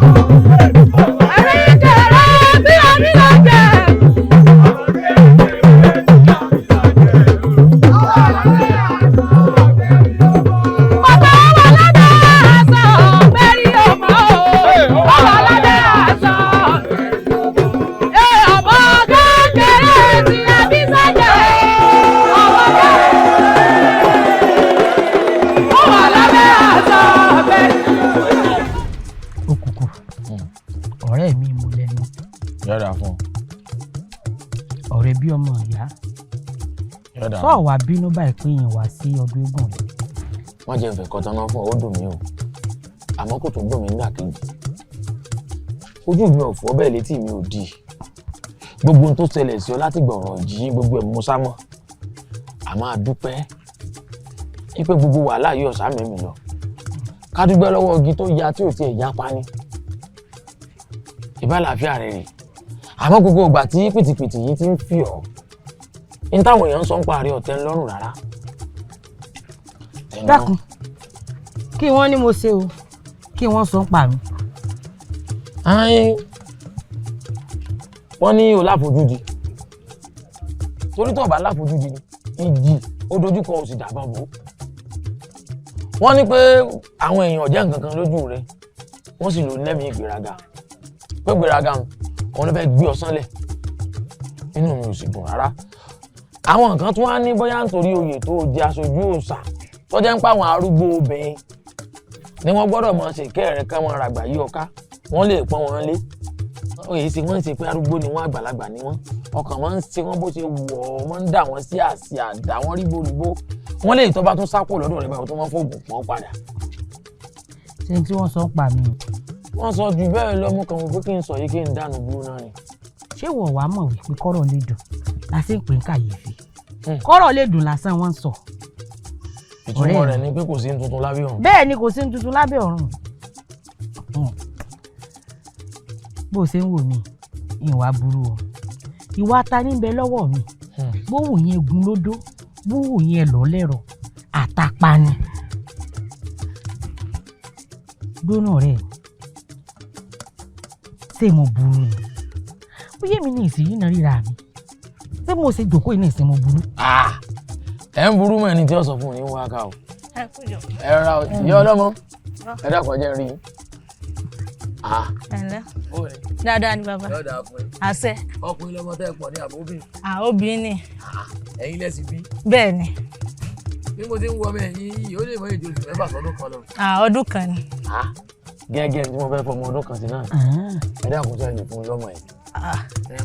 Ẹ̀rí kẹrẹ bí omi lọ jẹ. Bàbá ọwọ́ ọlọ́dẹ àṣà ọ̀gbẹ́ rí ọmọ. Ọwọ́ ọlọ́dẹ àṣà ọmọ kékeré tí a bí sẹ́jẹ̀. Ọwọ́ ọlọ́dẹ àṣà ọ̀gbẹ́ rí.
Òkùnkùn ọ̀rẹ́ mi mú lẹ́nu
Yọ̀dà fún.
ọ̀rẹ́ bí ọmọ ìyá
Yọ̀dà.
sọ wá bínú báyìí pé yẹn wá sí ọdún eégún rẹ̀.
Wọ́n jẹ́ ìfẹ́ kọ́tán náà fún ọ, ó dùn mí o. Àmọ́ kò tún dùn mí nígbà kejì. Ojú mi ò fọ́ bẹ́ẹ̀ létí mi ò di. Gbogbo ohun tó ṣẹlẹ̀ sí ọ láti gbọ̀rọ̀ yìí gbogbo ẹ̀ mú sámọ̀. Àmọ́ a dúpẹ́ wípé gbogbo wàhálà yìí ọ̀sá mẹ́mi lọ. Ká dúpẹ́ lọ́wọ́ igi tó ya tí ò tiẹ̀ yá pa ni. Ìbá làáfíà rẹ̀ rè. Àmọ́ gbogbo ìgbà tí pìtìpìtì yìí ti ń fi ọ́. Ní táwọn èèyàn ń sọ ń parí ọ̀tẹ̀ ńlọ́rùn rárá.
dákun kí wọ́n ní mo ṣe o kí wọ́n sọ ń pa mi.
Wọ́n ní o láfojúdi. Torí tó bá láfojúdi ni ìjì ó dojúkọ ó sì dàbọ̀ bò. Wọ́n ní pé àwọn èèyàn jẹ́ nǹkan kan lójú rẹ̀. Wọ́n sì lò lẹ́mìí ìgbéraga. Pé ìgbéraga òun ló fẹ́ gbé ọ sánlẹ̀. Inú mi ò sì dùn rárá. Àwọn nǹkan tún wá ní bóyá nítorí oyè tó jẹ́ aṣojú òòṣà tó jẹ́ ń pa àwọn arúgbó obìnrin ni wọ́n gbọ́dọ̀ mọ̀ ṣe kẹ́rẹ̀ ká wọn ràgbà yí ọká wọ́n lè pọ́n wọn lé. Oyè sì wọ́n ń ṣe pé arúgbó ni wọ́n àgbàlagbà ni wọ́n ọkàn wọn ń ṣe wọ́n bó ṣe wọ̀ ọ́ wọ́n ń dà wọ́n sí àsì àdá wọ́n rí gbòrúgbó wọ́n lè tọ́ bá tún sápò lọ́dọ̀ rẹ̀ báyìí tó wọ́n fòògùn pọ́n padà.
ṣé tí wọ́n sọ ń pa mi.
Wọ́n sọ jù bẹ́ẹ̀ lọ mú kan wọ́n pé kí n sọ yìí kí n dànù dúró náà ni.
ṣé wọ́n wàá mọ̀ wípé kọ́rọ̀ lè dùn lásìkò pé ń kàyéfì kọ́rọ̀ lè dùn lásán wọ́n ń sọ.
Ìtumọ̀ rẹ̀ ni pé kò sí ní tuntun lábẹ́ ọ̀run.
bẹ́ẹ̀ ni kò sí ní tuntun lábẹ́ ọ̀run. bó o ṣe ń wò mí ìwà burú o ìwà ta ní bẹ lọ́wọ́ mi bówù yẹn gun lódó bówù yẹn lọ lẹ́rọ̀ àtàpani. gbóná rẹ̀ ṣé mo burú ni bóyá mi ní ìsìn náà ríra mi ṣé mo ṣe jòkó ní ìsìn mo burú.
Ẹ ń burú mọ́ ẹni tí ó sọ fún un ní wákà o. Ẹ ra ìyá ọlọ́mọ ẹ dákọ̀ jẹ́ rí.
Ẹ̀lẹ́ dáadáa ni bàbá àṣẹ.
Ọkùnrin lọmọ tẹ́ pọ̀ ní àbóbìnrin.
Obìnrin ni.
Ẹ̀yin lẹ́sìn bí.
Bẹ́ẹ̀ ni.
Bí mo ti ń wọ ọmọ ẹ̀yìn yìí ó lè mọ èdè oṣù mẹ́fà sọ́dún kan lọ.
Ọdún kan ni.
Gẹ́gẹ́ tí mo fẹ́ fọmọ ọdún kan sí náà. Ẹ dákun sọ ẹni fún un lọ́mọ ẹ̀.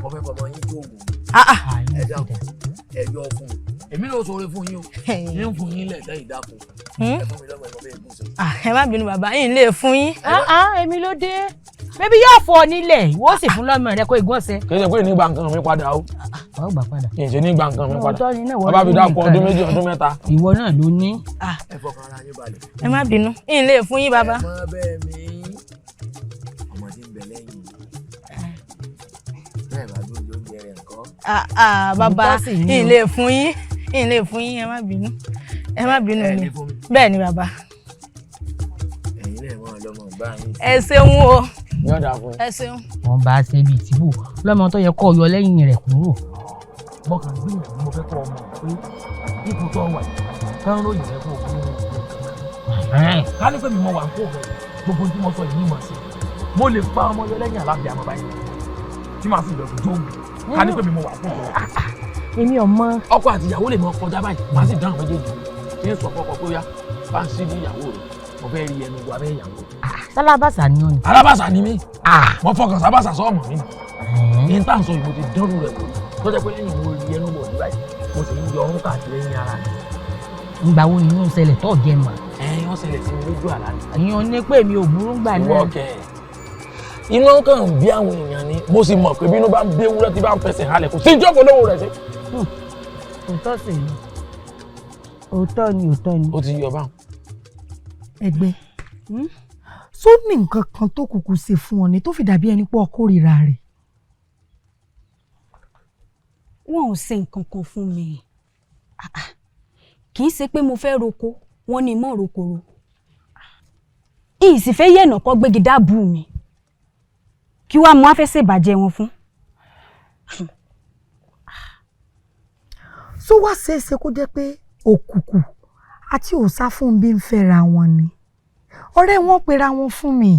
Mo fẹ́ fọmọ yín tó oògùn. Ẹ dákun ẹ yọ fún un. Èmi náà sọ̀rọ̀ fún yín o. Ní ń fún yín lẹ̀ lẹ́yìn dákun. Ẹ fún mi lọ́mọ ẹ̀ mọ́ bẹ́ẹ̀ kú sí.
Ẹ má bínú bàbá yín lè fún yín.
Èmi ló dé. Bébí yóò fọ nílẹ̀ ìwọ sì fún lọ́mọ rẹ kó igun ọ̀sẹ̀.
Kì í ṣe pé ní gba nǹkan mi padà o.
Ọ̀ gbà padà.
Kì í ṣe ní gba nǹkan mi padà. Bàbá fi dákun ọdún méjì ọdún mẹ́ta.
Ìwọ náà ló ní.
Ẹ fọkàn ara yín balẹ̀.
Ẹ má bínú yín lè fún yín bàbá.
Ẹ mọ bẹ́ẹ̀ mi ọmọ tí ń bẹ lẹ́yìn bẹ́ẹ̀ bá gbójú oúnjẹ rẹ̀ nǹkan.
Bàbá yín lè fún yín ẹ má bínú ẹ má bínú mi bẹ́ẹ̀ ni bàbá.
Ẹ̀yin náà mọ̀ lọ́mọ gbá yín.
Ẹ ṣeun o.
Yọ̀dà fún yín.
Ẹ ṣeun.
Wọ́n bá a ṣe bíi tìbú lọ́mọ tó yẹ kó yọ lẹ́yìn rẹ̀ kúrò.
Mọ̀kàn gbìyànjú mo fẹ́ kọ́ ọmọ pé ipò tó wà yìí kán ròyìn rẹ̀ fún òkú nínú ìlú. Ká ní pé mi mọ wà ń kó rẹ̀ gbogbo tí mo sọ yìí mọ̀ sí. Mo lè pa ọmọ yọ lẹ́yìn alábìá àmọ́ báyìí tí màá sì lọ sí jóògùn. Ká ní pé mi mọ wà ń kó rẹ̀.
Èmi ọmọ.
Ọkọ àti ìyàwó lè mọ kọjá báyìí màá sì dáhùn méjèèjì kí n sọ fọkọ pé ó yá bá ń sí ní ìyàwó rẹ̀ mo fẹ́ rí ẹnu wa bẹ́ẹ̀ ìyàwó.
Sálábàṣà ni ó ní.
Alábàṣà ni mí. Mo fọkàn sábàṣà sọ́ọ̀mù mi. Ní tá à ń sọ ìbò ti dánrù rẹ̀ kù tó jẹ́ pé lẹ́yìn mo rí ẹnu bọ̀ ní báyìí mo sì ń yọ ọrùn káàkiri ní ara mi.
Ìgbà wo ni inú ṣẹlẹ̀ tó jẹ mọ́?
kan ṣẹlẹ̀ sí mi lójú àlá ni.
ìyẹn ní pé mi ò burú gbà náà.
ìwọ kẹ inú kan ń bí àwọn èèyàn ni mo sì mọ̀ pé bínú bá ń bí ewúrẹ́ tí bá ń fẹsẹ̀ halẹ̀ kò sí ìjọba olówó rẹ̀ sí.
òótọ́ sì ni òótọ́ ni.
ó ti yọ báwọn.
ẹgbẹ́ só ní nǹkan kan tó kùkù ṣe fún ọ ni tó fi dàbí ẹni pé o kórìíra rẹ̀.
wọn ò ṣe nǹkan kan fún mi kì í ṣe pé mo fẹ́ roko wọn ni mọ́ rokoro ìsì fẹ́ yẹ̀nà kọ́ gbégi dábùú mi kí wàá mú afẹ́sẹ̀ ìbàjẹ́ wọn fún.
só wá ṣeéṣe kó jẹ́ pé òkùnkùn àti òòṣà fún bí ń fẹ́ra wọn ni ọ̀rẹ́ wọn pera wọn fún mi.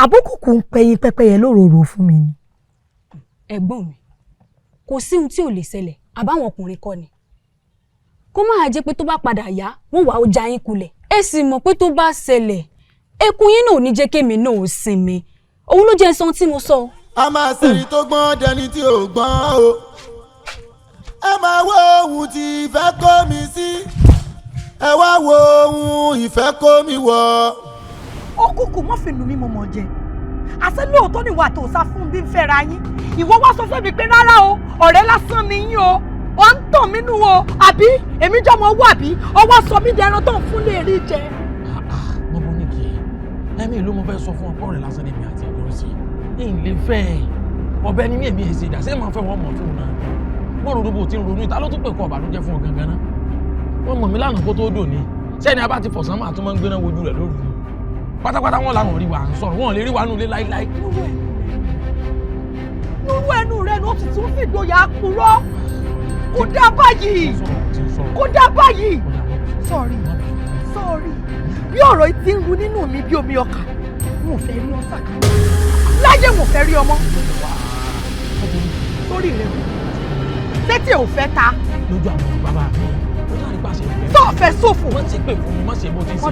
àbókùkù ń pẹyin pẹ́pẹ́yẹ lóròrò fún mi ni.
ẹ̀gbọ́n mi kò sí ohun tí ò lè ṣẹlẹ̀ àbáwọn ọkùnrin kọ́ ni kó máa jẹ́ pé tó bá padà yá wọ́n wà ó já yín kulẹ̀ ẹ sì mọ̀ pé tó bá ṣẹlẹ̀ ẹkún yín náà ò ní jẹ́ kémi náà ò sinmi òun ló jẹ́ sọ tí mo sọ.
a máa ṣèrí tó gbọ́n dẹni tí ò gbọ́n o ẹ máa wo ohun tí ìfẹ́ kó mi sí ẹ wá wo ohun ìfẹ́ kó mi wọ̀.
òkùnkùn mọ́ fi lù mí mọ̀mọ́ jẹ àṣẹ lóòótọ́ ni wà tó sá fún bí ń fẹ́ra yín ìwọ wá sọ fún mi pé rárá o ọ̀rẹ́ lásán ni yín o ọ̀ ń tàn mí nù o àbí èmi jọmọ owó àbí ọwọ́ sọ mí dẹran tó ń fún lè rí jẹ.
mo mọ ní kí ẹ̀mí ló mo fẹ́ sọ fún ọkọ rẹ̀ lásán níbi àti ẹ̀jọ́ sí i ń lè fẹ́ ọbẹ̀ ní èmi èsì ìdásẹ́ máa fẹ́ wọ́n mọ̀ fún un náà wọ́n ronú bó ti ń ronú ìta ló tún pè kọ́ ọ̀bàlújẹ́ fún ọ gangan náà wọ́n mọ̀ mí lánàá kó tó dò ní sẹ́ni abá ti fọ̀sán máa tún máa ń gbéná wojú rẹ̀ lóru pátápátá wọn làwọn rí wa à ń sọ̀rọ̀ wọn ò lè rí wa nù lé láíláí.
nínú ẹnu rẹ ló ti tún fìgboyà kúrò kó dá báyìí kó dá báyìí. sọ́ọ̀rì bí ọ̀rọ̀ yìí ti ń ru nínú mi bí omi ọkà wọn ò fẹ́ rí ọ̀sà kan láyé wọn ò fẹ́ rí ọmọ sórí rẹ tẹ́tí ò fẹ́ ta.
lójú àwọn bàbá mi ó sáré pàṣẹ ìfẹ́.
tó fẹ́ sófò.
wọ́n ti pè fún mi má ṣe bó ti ṣe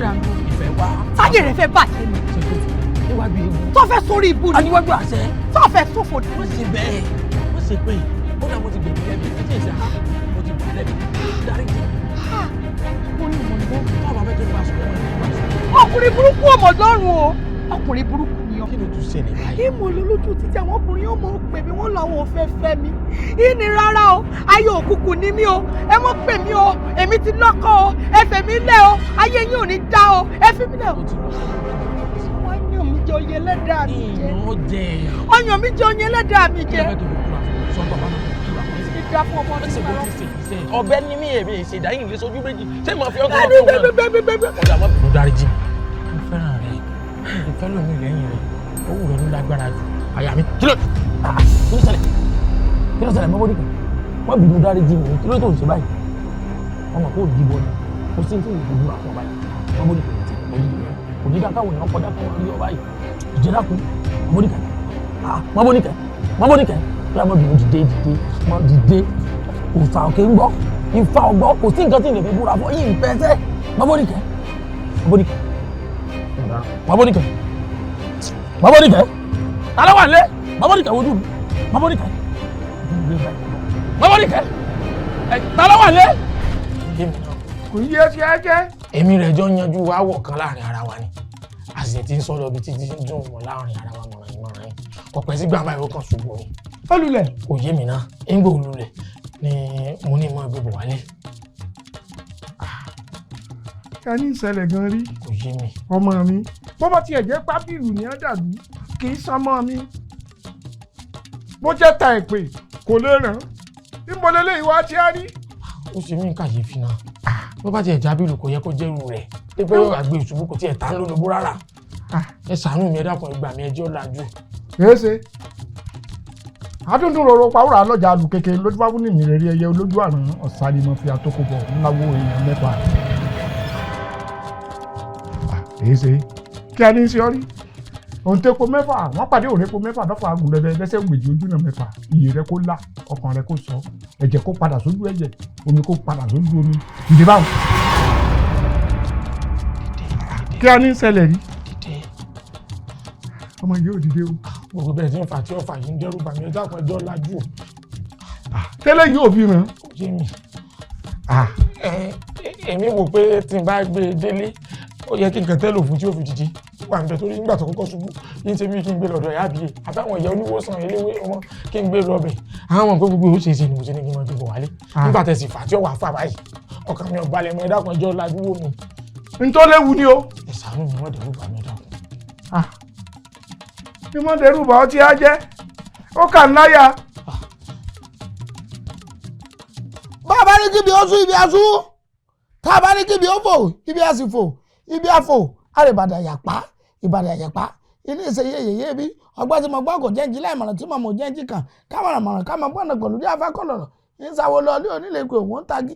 ìfẹ́ wá.
sáyé rẹ fẹ́ bàjẹ́ mi.
níwájú ewu.
tó fẹ́ sórí ibu ni.
aníwájú àṣẹ.
tó fẹ́ sófò ni.
wọ́n ṣe bẹ́ẹ̀ wọ́n ṣe pé ó náà mo ti gbèbí lẹ́bi títí ìṣe mo ti gbà lẹ́bi dárí jù.
mo ní ìmọ̀ ìbọn.
báwo bá tó bá sọ
ọkùnrin burúkú ọmọ lọ́rùn o ọkùnrin burúkú ni ọ.
kí ló tún ṣẹlẹ̀ báyìí.
ìmọ̀ lólójú títí àwọn ọkùnrin yóò mọ̀ pè mí wọ́n làwọn ò fẹ́ fẹ́ mi. ìní rárá o ayé òkùnkùn ni mí o ẹ mọ̀ pè mí o èmi ti lọ́kọ o ẹ fẹ́ mi lẹ̀ o ayé yín ò ní dá o ẹ fi mí lẹ̀ o. ọyàn mi jẹ oyè ẹlẹ́dàá mi jẹ. ọyàn mi jẹ oyè ẹlẹ́dàá mi jẹ.
ọbẹ̀ ní mí èmi ìṣèdáyìn lé sójú méjì ṣé mo fi ọkọ̀ ọ̀fẹ́ wọn. ọ̀dà mọ́ bínú dárí jì mí. mo fẹ́ràn rẹ̀ ìfẹ́ lómi lẹ́yìn rẹ̀ owó rẹ̀ ló lágbára jù àyà mi. kí ló ṣẹlẹ̀ mọ́ bódì kan wọ́n bínú dárí jì mí kí ló tó ń ṣe báyìí ọmọ kò dìbò ni kò sí ní tí ìdìbò àpọ̀ báyìí wọ́n bódì kan ti kò dìbò kò ní dáká wọn kọjá kan wọn rí ọ báyìí ìjẹ́dàkùn bódì kan mọ́ bódì kan bí a mọ̀ bínú dìde òfà òkè ń gbọ́ ìfà ọgbọ́ kò sí nǹkan tí ìlè fi búra fún yìí pẹ́ẹ́sẹ́ mọ́bódìkẹ́ alọ́wà lé mọ́bódìkẹ́ wojú mi mọ́bódìkẹ́ alọ́wà lé.
kò yí ẹ ṣe é jẹ́.
èmi rẹ̀ jọ yanjú aáwọ̀ kan láàrin ara wa ni a sì ti ń sọ lọ́bi títí dùn mọ́ láàrin ara wa mọ̀ràn yìí ọ̀pẹ̀ sí gbàgbà ìwọ kan ṣubú mi.
ó lulẹ̀.
kò yé mi náà ń gbò lulẹ̀ ni mo ní mọ́ gbogbo wálé.
ká ní ìṣẹ̀lẹ̀ gan rí.
kò yé mi.
ọmọ mi bó bá tiẹ̀ jẹ́ pábìlù ní ọ̀dàlú kì í sọmọ mi. bó jẹ́ ta ìpè kò lè ràn níbo lélẹ́yìí wá tí a rí.
ó ṣe mí kàyéfì náà bó bá tiẹ̀ jábìlù kò yẹ kó jẹ́rù rẹ̀ pé yóò àgbé ìṣubú kò tiẹ̀ tán lólobó rárá. ẹ ṣàánú mi ẹ dákun ẹ gbà mí ẹjọ́ làjú.
kìí ṣe adúndún rọrọ pàwọ́rà lọ́jà àlù kékeré lójú bá fún mi rẹ̀ ẹyẹ olójú àrùn ọ̀sálímọ̀ fi àtòkòbọ̀ ńláwó èèyàn mẹ́fà. kìí ṣe kí a ní í ṣe ọ́ rí òun tẹ́ epo mẹ́fà wọ́n pàdé òun epo mẹ́fà lọ́fà agùnbẹ̀bẹ̀ lẹ́sẹ̀ gbèjì ojú náà mẹ́fà iyì rẹ kó là ọkàn rẹ kó sọ ẹ̀jẹ̀ kó padà sójú ẹ̀jẹ̀ omi kó padà sójú omi ìdí báwọn. kí a ní í ṣẹlẹ̀ rí ọmọ yìí ò dìde o.
gbogbo bẹ́ẹ̀ tí ń fà tí ọ̀fà yìí ń dẹ́rù bà mí ẹjọ́ àpọ̀ ẹjọ́ lajú.
tẹ́lẹ̀ yìí ò fi ràn.
kò yé mi. èmi wò pé tí n bá gbé e délé ó yẹ kí n kàn tẹ́lò fún tí ó fi dìde wà ń bẹ torí nígbà tó kọ́kọ́ ṣubú yín ṣe bí kí n gbé lọ́dọ̀ ìyá àbíyè àtàwọn ìyá oníwòsàn eléwé wọn kí n gbé lọ́bẹ̀ àwọn ọmọ pé gbogbo ó ṣe é ṣe ni mo ṣe ní kí n máa gbé wálé nígbà tẹ̀sí fà tí ó wà fà báyìí ọkàn mi ò balẹ̀ mọ́ ẹ dákun ẹjọ́ lajú wò mí.
n tó léwu ni o.
ẹ ṣàánú mi wọ́n dẹ̀rù bà mí dákun.
bí wọ́n dẹ̀rù bà ọ́ tí á jẹ́ ó kà ń láyà.
bàbá ní kíbi ó sún ibi á sún tá a bá ní kíbi ó fò ibi á sì fò ibi á fò àrèbàdàn yàpá ìbàdàn yàpá ilé ìṣe yeyeye bí ọgbọ́n tí mo gbọ́ kò jẹ́ jí láìmọ̀ràn tí mo mọ̀ jẹ́ jí kan kámọ̀ràn mọ̀ràn ká mọ̀ bọ́ọ̀nà pẹ̀lú bí afákọ̀lọ̀rọ̀ ní sáwọ́ lọ ilé onílé pé òun ń tagi.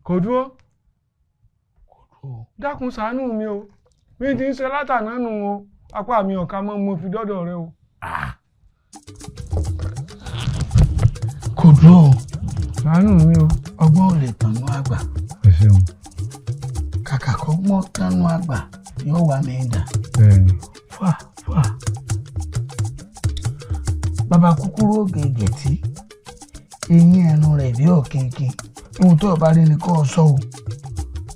kò dúró dákun ṣàánú mi o mi ti ń ṣe látàná nù o apá mi ọ̀ka mọ́ mo fi dọ́dọ̀ rẹ o.
kò dúró
ṣàánú mi o.
ọgbọ́n ò lè tànú àgbà.
ẹ ṣeun.
kàkà kó gbọ́n tánú àgbà yóò wá mi dà.
bẹ́ẹ̀ni.
fà bàbá kúkúrú ògègè tí eyín ẹnu rẹ̀ bí ọ̀kínkín ohun tó bá rí ni kò sọ o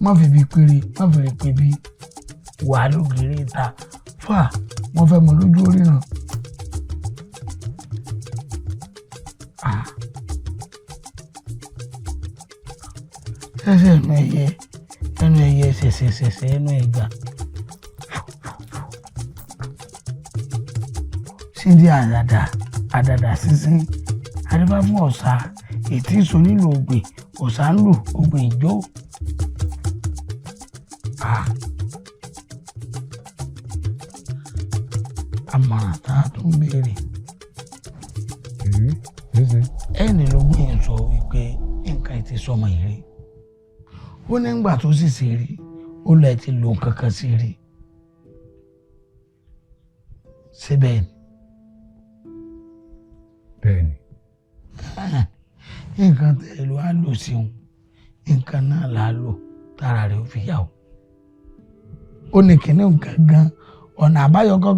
má fi bí péré má fi rí pé bí wàá lógiri ta fà wọ́n fẹ́ mọ lójú orí náà. ẹsẹ̀ ẹnu ẹyẹ ṣẹ̀ṣẹ̀ṣẹ̀ṣẹ̀ ẹnu ẹ̀gà síndí àdàdà sínsín adébá fún ọ̀sà ètí ìsọ nílò ògbè ọ̀sà ń lù ògbè ìjó. àmọ̀ràn tá a tún béèrè ẹni ló gbìyànjú sọ wípé nǹkan ti sọmọ yìí rí ó nígbà tó sì ṣe rí ó lẹ ti lò kankan sí rí síbẹ̀ ni.
bẹ́ẹ̀ni.
nǹkan tẹ̀ ló á lò sí òun nǹkan náà là á lò tára rẹ̀ ó fi yà ó. ó ní kíní nǹkan gan ọ̀nà àbáyọ kankan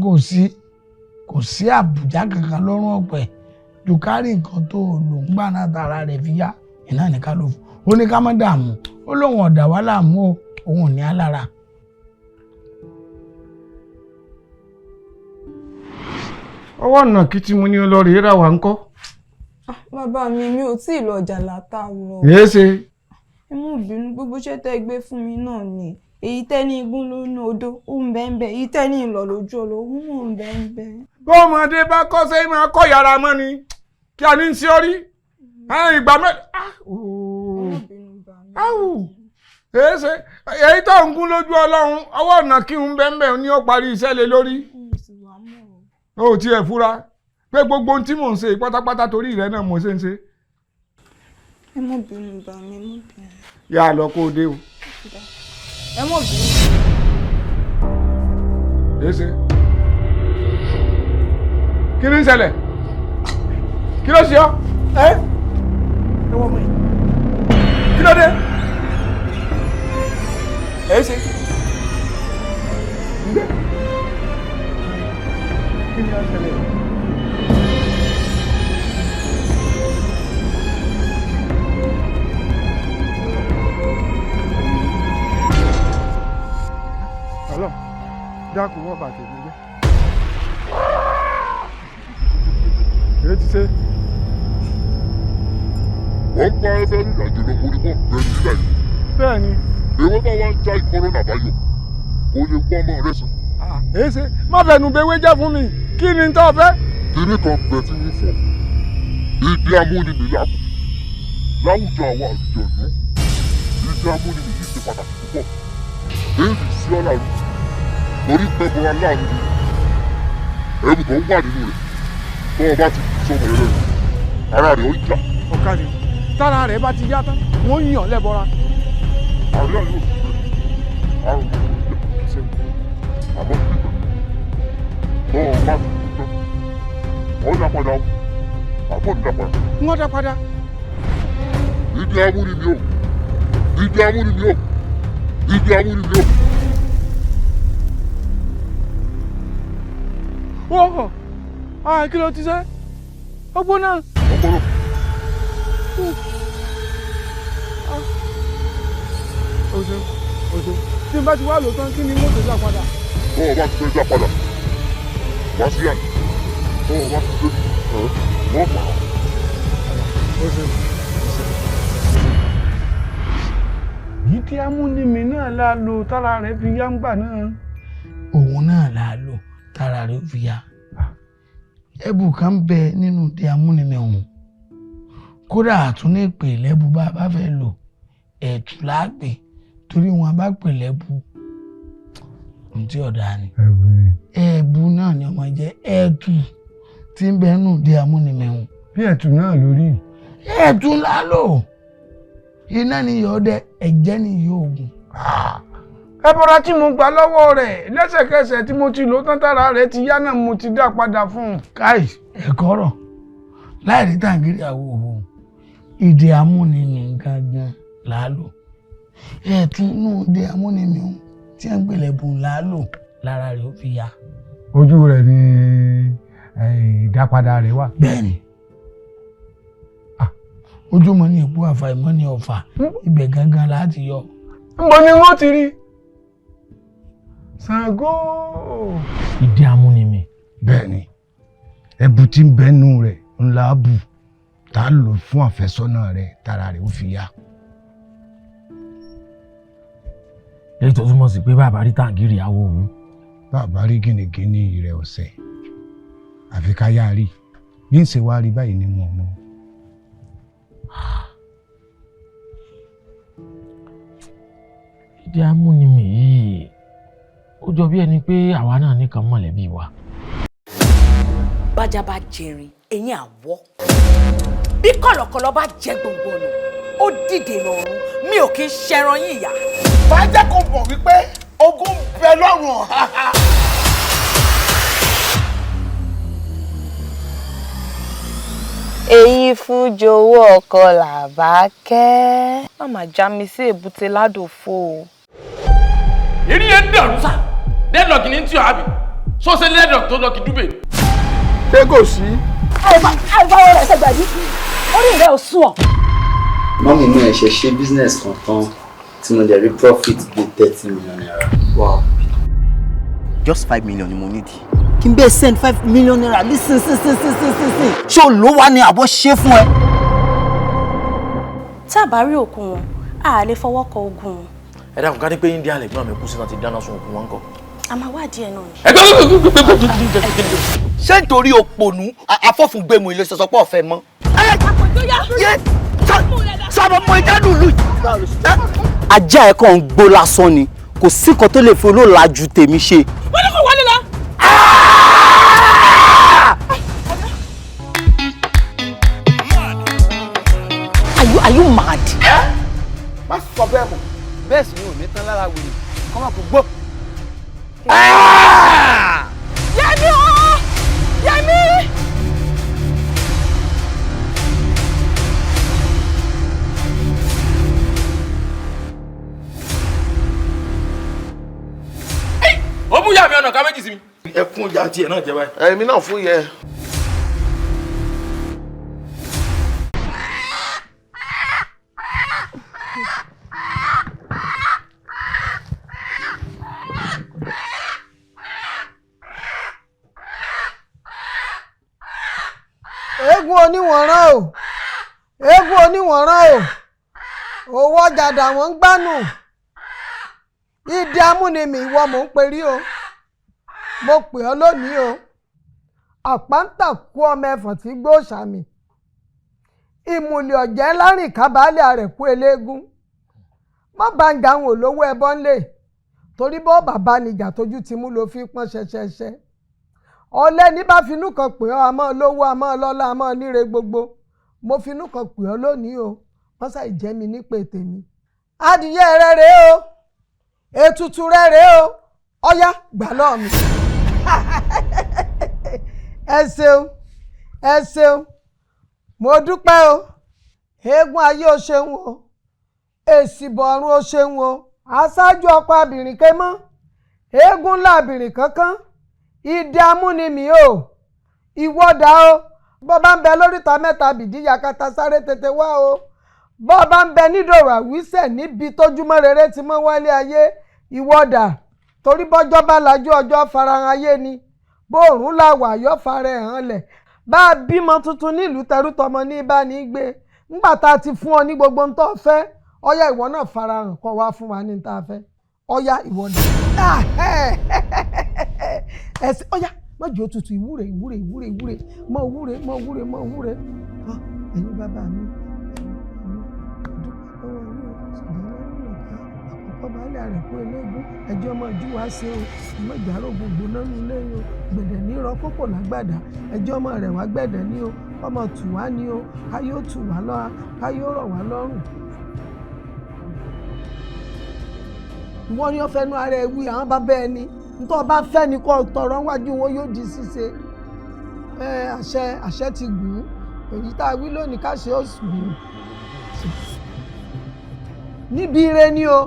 kò sí àbùjá kankan lọ́rùn ọ̀pẹ ju kárí nǹkan tó lò ń gbà náà tára rẹ̀ fi yá iná ní ká lò fún ó ní ká má dààmú ó lóun ọ̀dà wà láàmú o òun ò ní á lára.
ọwọ́ ọ̀nà kí tí mo ní olórí rà wá ń kọ́.
bàbá mi ò tí ì lọ ọjà látàárọ̀.
èé ṣe.
ẹ mú bínú gbogbo iṣẹ́ tẹ́ gbé fún mi náà ni èyí tẹ́ ní igun lónú odò ó ń bẹ́ẹ̀ bẹ́ẹ̀ èyí tẹ́ ní ìlọ lójú ọ̀lọ́ ó ń bẹ́ẹ̀ bẹ́ẹ̀.
bọ́ọ̀mọdé bá kọ́ sẹ́yìn máa kọ́ yàrá mọ́ ni kí a ní í ṣe orí ìgbà èé ṣe èyí tó ń gún lójú ọlọ́run ọwọ́ ọ̀nà kí n bẹ́ẹ̀ ní ó parí iṣẹ́ lé lórí. ó tiẹ̀ fura pé gbogbo ohun tí mò ń ṣe pátápátá torí rẹ náà mo ṣe ń ṣe.
ẹ mọ̀ bínú bá mi mọ̀ bínú.
yà á lọ kó o dé o.
ẹ mọ̀ bínú.
èé ṣe kí ni ń ṣẹlẹ̀ kí ló ṣe ọ́ ẹ wọ́n mọ̀ yìí kí ló dé ẹ ṣe ǹdẹ́ kí ni ó ṣẹlẹ̀. ọlọ́ dákun wọ́n bàtẹ̀ mi jẹ́ èyí ti ṣe.
wọ́n ń bá ẹgbẹ́ ìrìnàjò lọ mo ní wọ́n bẹ̀rù nílẹ̀ yìí.
bẹ́ẹ̀ ni.
èwe bá wá ń já ìkọ́rọ́nà àbáyọ kò lè gbọ́ ọmọ rẹ sùn.
èyí ṣe má fẹnu bewé jẹ́ fún mi kí ni tó fẹ́.
kiri kan bẹ tí wọ́n fọ ìdí amúnimì làbù láwùjọ àwọn àjọ̀nú ìdí amúnimì yìí ṣe pàtàkì púpọ̀ èyí sí ọ̀làrú torí pé bọ́ra láàánú ni ẹrù tó wà nínú rẹ̀ tó o bá ti sọmọ rẹ lẹ́nu ara rẹ̀ ó jà.
ọ̀kadì tára rẹ̀ bá ti yá tán wọ́n yàn lẹ́bọra.
àríyá yóò sì gbé àrùn yóò jẹ kí sẹ́yìn àmọ́ nígbà tó o bá ti kú tán ó dá padà àbọ̀ ní dá padà.
wọ́n dá padà.
ìdí amúnimì o ìdí amúnimì o ìdí amúnimì o.
wọ́n kí ló ti ṣe ọgbọ́n náà.
ọgbọ́n náà.
bá ti wá lò tán kí ni mo tẹ̀lé padà.
tó o bá ti fẹ́ já padà wá sí àná tó o bá ti dé wọ́n pa ọ́.
yìí tí amúnimì náà la lò tára rẹ̀ fi yá ń gbà náà.
òun náà la lò tára rẹ̀ fi yá. ẹ̀bù kan bẹ nínú tí amúnimì ọ̀hún kódà àtún ní pè lẹ́bù bá a bá fẹ́ lò ẹ̀tù láàpè torí wọn bá pè lẹ́bù ohun tí ọ̀dà ni. ẹ̀bù náà ni ọmọ jẹ́ ẹ̀tù tí ń bẹ nínú tí amúnimì ọ̀hún.
bí ẹ̀tù náà lórí.
ẹ̀tù ńlá lò iná ni yóò dẹ ẹ̀jẹ̀ ni yóò gùn.
ẹbọra tí mo gbà lọ́wọ́ rẹ̀ lẹ́sẹ̀kẹsẹ̀ tí mo ti lò tán tára rẹ̀ ti yá náà mo ti dá padà fún un.
káì ẹ̀kọ́ rọ̀ láì rí tàǹgìrì àwọ̀ òun ìdè amúnimì gangan làálò ẹ̀tún inú ìdè amúnimì ọ̀hún tí ẹ̀ ń gbèlè bùn làálò lára rẹ̀ ó fi yá.
ojú rẹ̀ ni ìdápadà rẹ̀ wà.
bẹ́ẹ̀ni ojúmọ́ ní èpo àfàìmọ́ ní ọ̀fà ibẹ̀ gangan láti yọ.
nbọ ni wọ́n ti rí Ṣàngó.
ìdí amúnimì.
bẹ́ẹ̀ni ẹ̀bù tí ń bẹ́nu rẹ̀ ńlá bù tá a lò fún àfẹ́sọ́nà rẹ̀ tára rẹ̀ ó fi yá.
èyí tó túmọ̀ sí pé bàbá rí tàǹgìrì àwọ̀ òun.
bàbá rí gínigíní rẹ̀ ọ̀sẹ̀ àfi ká yá rí bí ń ṣe wá rí báyìí ni mo mọ̀.
ìdí amúnimì yìí ó jọ bí ẹni pé àwa náà nìkan mọ̀lẹ́bí wa.
bájá bá jẹrin eyín àwọ̀ bí kọ̀lọ̀kọ̀lọ̀ bá jẹ gbogbo ọ̀nà ó dìde lọ́rùn mi ò kí ń ṣẹran yín ìyá.
bájá kò mọ̀ wípé ogun bẹ lọ́rùn ọ̀há.
èyí fún jowó ọkọ làbákẹ́ má má já mi sí èbúté ládòfo.
èrí yẹn dàrú sá lẹ́dọ̀kì ní tí o àbí sọ́sẹ́ lẹ́dọ̀kì tó lọ́kì dúbẹ̀.
ṣé kò sí.
àìbáwọ̀ rẹ̀ ṣẹ̀gbẹ̀dí orí rẹ̀ ò sùn ọ̀.
mọ́mí mú ẹ̀ṣẹ̀ ṣe business kankan tí mo dẹ̀ rí profit bíi 30 million naira.
Wow. Just 5 million ni mo need.
Kí n bẹ́ẹ̀ send 5 million naira lísìn. Ṣé o ló wá ní àbọ̀ ṣe fún ẹ?
Tá a bá rí òkú wọn, a lè fọwọ́ kọ ogun wọn.
ẹ dákun ká ní pé India lẹ́gbọ́n mi kú sí náà ti dáná sun òkú wọn kọ.
A máa wádìí ẹ̀ náà ni.
Ṣé nítorí òpònú afọ́fúngbẹ̀mù ilé sọ̀sọ̀ pọ̀ fẹ́ mọ́? Sábà mọ ìdánù lù. Ajá ẹ̀ kàn ń gbó lásán ni, kò sí nǹkan tó lè fi olóòlàjú tèmi ṣe.
wọ́n ní kò wọlé lọ.
Are you mad?
Má sọ bẹ́ẹ̀ mọ̀, bẹ́ẹ̀ sì ni ò ní tán lára wèrè, kọ́ máa kó gbọ́.
Yẹmi o! Yẹmi!
ó mú yàmi ọ̀nà ká méjì sí mi. ẹ fún ìyá tiẹ̀ náà jẹ báyìí.
Èmi náà fún yẹ.
eégún oníwọ̀nrán o eégún oníwọ̀nrán o owó ọ̀jàdà wọ́n ń gbánù ìdí amúnimì ìwọ mò ń perí o mo pè ọ́ lónìí o àpáńtà kú ọmọ ẹ̀fọ̀n tí gbó sàmì ìmùlẹ̀ ọ̀jẹ́ lárìn kábàálẹ̀ rẹ̀ kú eléégún má bá ń jàun olówó ẹbọ ńlẹ̀ torí bọ́ bàbá nìjà tójú ti mú ló fi pọ́n ṣẹṣẹṣẹ ọ̀lẹ́ni bá finú kan pè ọ́ àmọ́ lówó àmọ́ lọ́lá àmọ́ níre gbogbo mo finú kan pè ọ́ lónìí o wọ́n ṣàì jẹ́ mi nípe tèmi adìyẹ rẹ rèé o ètùtù rẹ rèé o ọ̀yá gbà lọ́ọ̀ mi ẹ ṣeun mo dúpẹ́ o eégún ayé o ṣeun o èsì bọ̀ọ̀run o ṣeun o aṣáájú ọkọ̀ abìrìn ké mọ́ eégún ńlá abìrìn kankan ìdí amúnimì o ìwọ́dà o bọ́ bá ń bẹ lóríta mẹ́ta bìdí yakata sáré tètè wá o bọ́ bá ń bẹ nídòrò àwísẹ̀ níbi tójúmọ́ rere ti mọ́ wálé ayé ìwọ́dà torí bọ́jọ́ bá lajú ọjọ́ farahàn ayé ni bóòrùn làwà yọ fara ẹ̀ hàn lẹ̀ bá a bímọ tuntun nílùú tẹrútọmọ ní ìbánigbé ńgbà tá a ti fún ọ ní gbogbo ń tó fẹ́ ọyá ìwọ náà farahàn kó wá fún wa ní tá a fẹ́ ọyá ìwọ́dà ẹsẹ̀ ọyá mọ̀jọ́ tutù ìwúre mọ̀ wúre ẹ̀yin bàbá mi baálé àrẹ̀kú eléégún ẹjọ́ ọmọ ìjú wa ṣe o ọmọ ìjàrò gbogbo nánú ilé o gbẹ̀dẹ̀ ní irọ́ kókò lágbàdá ẹjọ́ ọmọ rẹ̀ wá gbẹ̀dẹ̀ ní o ọmọ tù wá ní o káyé ó tù wá lọ́ra káyé ó rọ̀ wá lọ́rùn. ìwọ ni ó fẹnu ara ẹ wí àwọn bàbá ẹni nítorí ọba fẹ́ ni kò tọrọ wájú wọn yóò di ṣíṣe àṣẹ ti gùn èyí tá a wí lónìí ká ṣe ó sùn níbi ire ni o